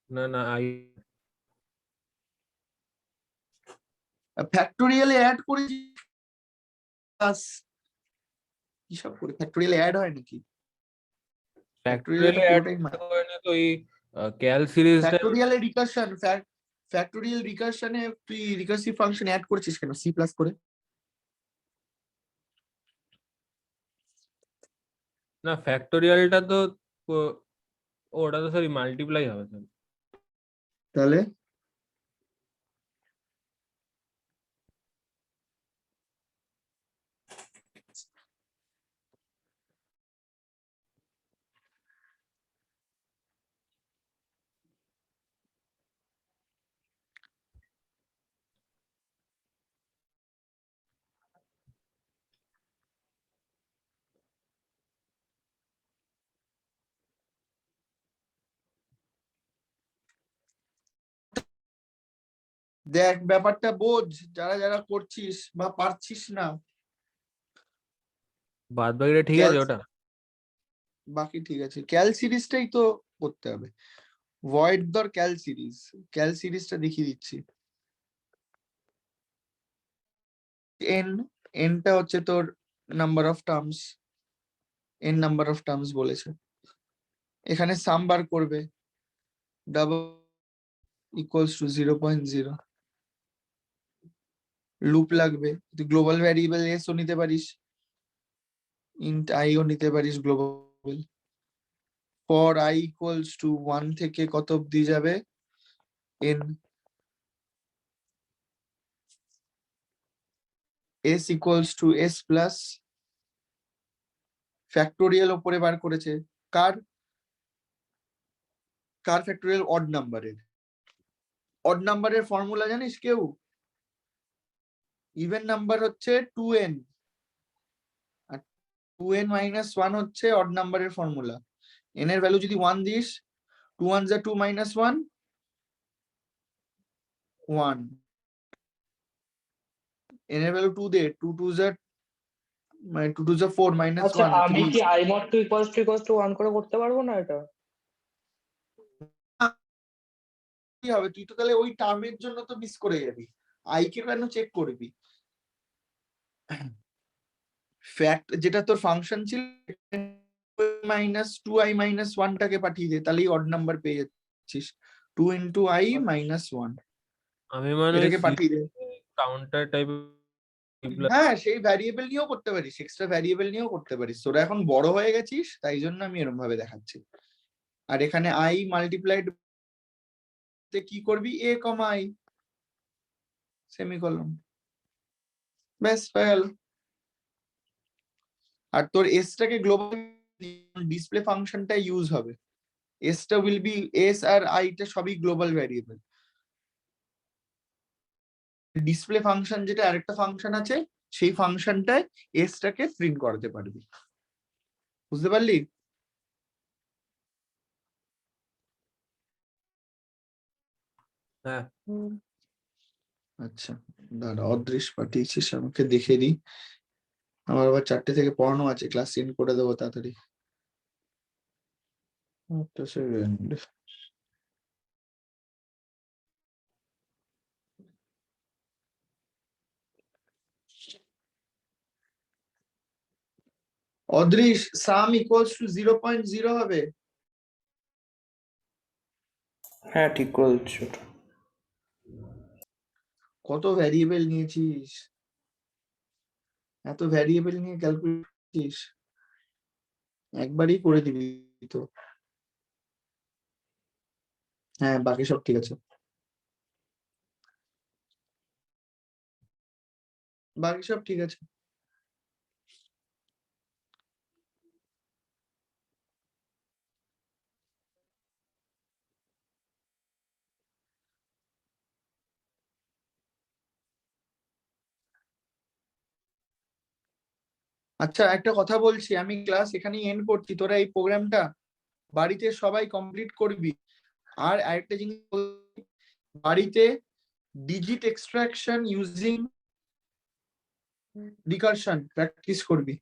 Speaker 6: না না,
Speaker 1: ফ্যাক্টোরিয়ালে অ্যাড করেছি, কি সব করে ফ্যাক্টোরিয়ালে অ্যাড হয় নাকি?
Speaker 6: ফ্যাক্টোরিয়াল
Speaker 1: ফ্যাক্টোরিয়ালে
Speaker 6: অ্যাড
Speaker 1: পুরোটাই
Speaker 6: করে না তো, ওই ক্যাল সিরিজটা।
Speaker 1: ফ্যাক্টোরিয়ালে রিকারশন, ফ্যাক্টোরিয়াল রিকারশনে তুই রিকার্সিভ ফাংশন অ্যাড করেছিস কেন সি প্লাস করে?
Speaker 6: না, ফ্যাক্টোরিয়ালটা তো ওটা তো সরি মাল্টিপ্লাই হবে স্যার।
Speaker 1: তাহলে দেখ, ব্যাপারটা বোঝ, যারা যারা করছিস বা পারছিস না।
Speaker 6: বাদ বাকিটা ঠিক আছে ওটা।
Speaker 1: বাকি ঠিক আছে, ক্যাল সিরিজটাই তো করতে হবে। ভয়েড দর ক্যাল সিরিজটা দেখিয়ে দিচ্ছি। এনটা হচ্ছে তোর number of terms, N number of terms বলেছে। এখানে সাম বার করবে, ডাবল ইকুয়ালস টু 0.0, লুপ লাগবে, তুই গ্লোবাল ভ্যারিয়েবল এস ও নিতে পারিস, ইন্ট আই ও নিতে পারিস global. For I equals to 1 থেকে কত অব্দি যাবে N, S equals to S plus factorial ওপরে বার করেছে, কার কার ফ্যাক্টোরিয়াল? অড নাম্বারের। অড নাম্বারের ফর্মুলা জানিস কেউ? ইভেন নাম্বার হচ্ছে 2n আর 2n - 1 হচ্ছে অড নাম্বারের ফর্মুলা। n এর ভ্যালু যদি 1 this, 2 ones are 2 minus 1 1 n এর value 2 they 2 2s are 2 2s are 4 minus
Speaker 7: আচ্ছা
Speaker 1: 1
Speaker 7: আমি
Speaker 1: 3
Speaker 7: কি i mod 2 equals to 1 করে করতে পারবো না এটা?
Speaker 1: কি হবে, তুই তো তাহলে ওই টার্মের জন্য তো মিস করে যাবি, আই কে কেন চেক করবি? ফ্যাক্ট যেটা তোর ফাংশন ছিল মাইনাস 2i মাইনাস 1 টাকে পাঠিয়ে দে, তাহলেই অড নাম্বার পেয়ে যাচ্ছিস। 2 into i মাইনাস 1
Speaker 6: আমি মানে
Speaker 1: এটাকে পাঠিয়ে দে।
Speaker 6: কাউন্টার টাইপ
Speaker 1: হ্যাঁ, সেই ভ্যারিয়েবল নিয়েও করতে পারিস, এক্সট্রা ভ্যারিয়েবল নিয়েও করতে পারিস। তোরা এখন বড় হয়ে গেছিস, তাই জন্য আমি এরকম ভাবে দেখাচ্ছি। আর এখানে i মাল্টিপ্লাইড কি করবি, a, i সেমিকোলন, ব্যাস হয়ে গেল। আর তোর এস টাকে গ্লোবাল ডিসপ্লে ফাংশনটা ইউজ হবে, এস টা উইল বি এস আর আই টা সবই গ্লোবাল ভ্যারিয়েবল। ডিসপ্লে ফাংশন যেটা আরেকটা ফাংশন আছে, সেই ফাংশনটায় এস টাকে প্রিন্ট করাতে পারবি, বুঝতে পারলি?
Speaker 6: হ্যাঁ
Speaker 1: আচ্ছা দাঁড়া, অদৃশ পাঠিয়েছিস আমাকে দেখে দিই, আমার আবার 4টে থেকে পড়ানো আছে, ক্লাস এন্ড করে দেবো তাড়াতাড়ি। একটা second, Adrish some equals to 0.0 হবে।
Speaker 4: হ্যাঁ ঠিক করে দিচ্ছি ওটা।
Speaker 1: কত ভ্যারিয়েবল নিয়েছিস, এত ভ্যারিয়েবল নিয়ে ক্যালকুলেট করছিস, একবারই করে দিবি তো। হ্যাঁ বাকি সব ঠিক আছে, বাকি সব ঠিক আছে। আচ্ছা একটা কথা বলছি, আমি ক্লাস এখানেই এন্ড করছি, তোরা এই প্রোগ্রামটা বাড়িতে সবাই কমপ্লিট করবি। আর আরেকটা জিনিস বলছি, বাড়িতে digit extraction using recursion practice করবি।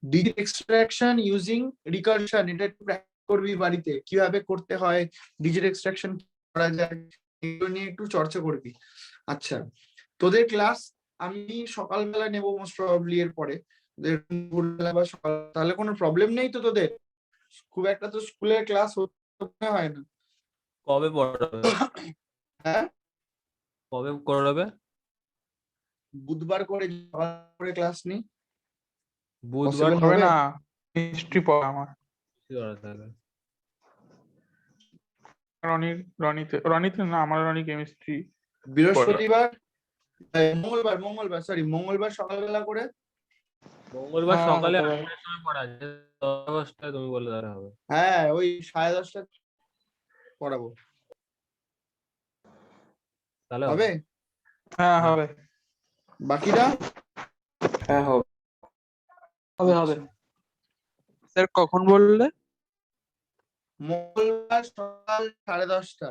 Speaker 1: ডিজিট এক্সট্রাকশন ইউজিং রিকারশন এটা প্র্যাকটিস করবি বাড়িতে, কিভাবে করতে হয়, ডিজিট এক্সট্রাকশন করা যায়, এগুলো নিয়ে একটু চর্চা করবি। আচ্ছা তোদের ক্লাস আমি সকালবেলা নেবো মোস্ট প্রবাবলি, এর পরে বা সকাল, তাহলে কোনো প্রবলেম নেই তো তোদের? খুব একটা তো স্কুলের ক্লাস হতে হয় না।
Speaker 6: কবে পড়াবে?
Speaker 1: হ্যাঁ
Speaker 6: কবে করাবে?
Speaker 1: বুধবার করে ক্লাস নেই,
Speaker 6: বুধবার
Speaker 1: Possible
Speaker 3: হবে
Speaker 1: হবে?
Speaker 3: না, হিস্ট্রি পড়া আমার।
Speaker 6: কি করা তাহলে?
Speaker 3: রনিতে না, আমার রনি কেমিস্ট্রি।
Speaker 1: বৃহস্পতিবার মঙ্গলবার মঙ্গলবার সকালবেলা করে।
Speaker 6: মঙ্গলবার
Speaker 3: হ্যাঁ,
Speaker 6: সকালে
Speaker 3: হতে পারে।
Speaker 6: 8টার সময় পড়া আছে, 10টায় তুমি বলে তাহলে হবে।
Speaker 1: হ্যাঁ ওই 10:30 পড়াবো,
Speaker 6: তাহলে
Speaker 1: হবে?
Speaker 3: হ্যাঁ হবে।
Speaker 1: বাকিরা
Speaker 4: হ্যাঁ হবে।
Speaker 3: হবে হবে। স্যার কখন বললে?
Speaker 1: মঙ্গলবার সকাল 10:30।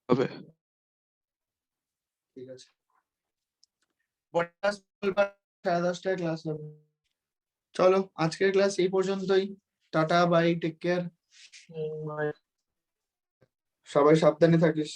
Speaker 3: হবে।
Speaker 1: ঠিক আছে, মঙ্গলবার 10:30 ক্লাস হবে। চলো আজকের ক্লাস এই পর্যন্তই, টাটা বাই, টেক কেয়ার, সবাই সাবধানে থাকিস।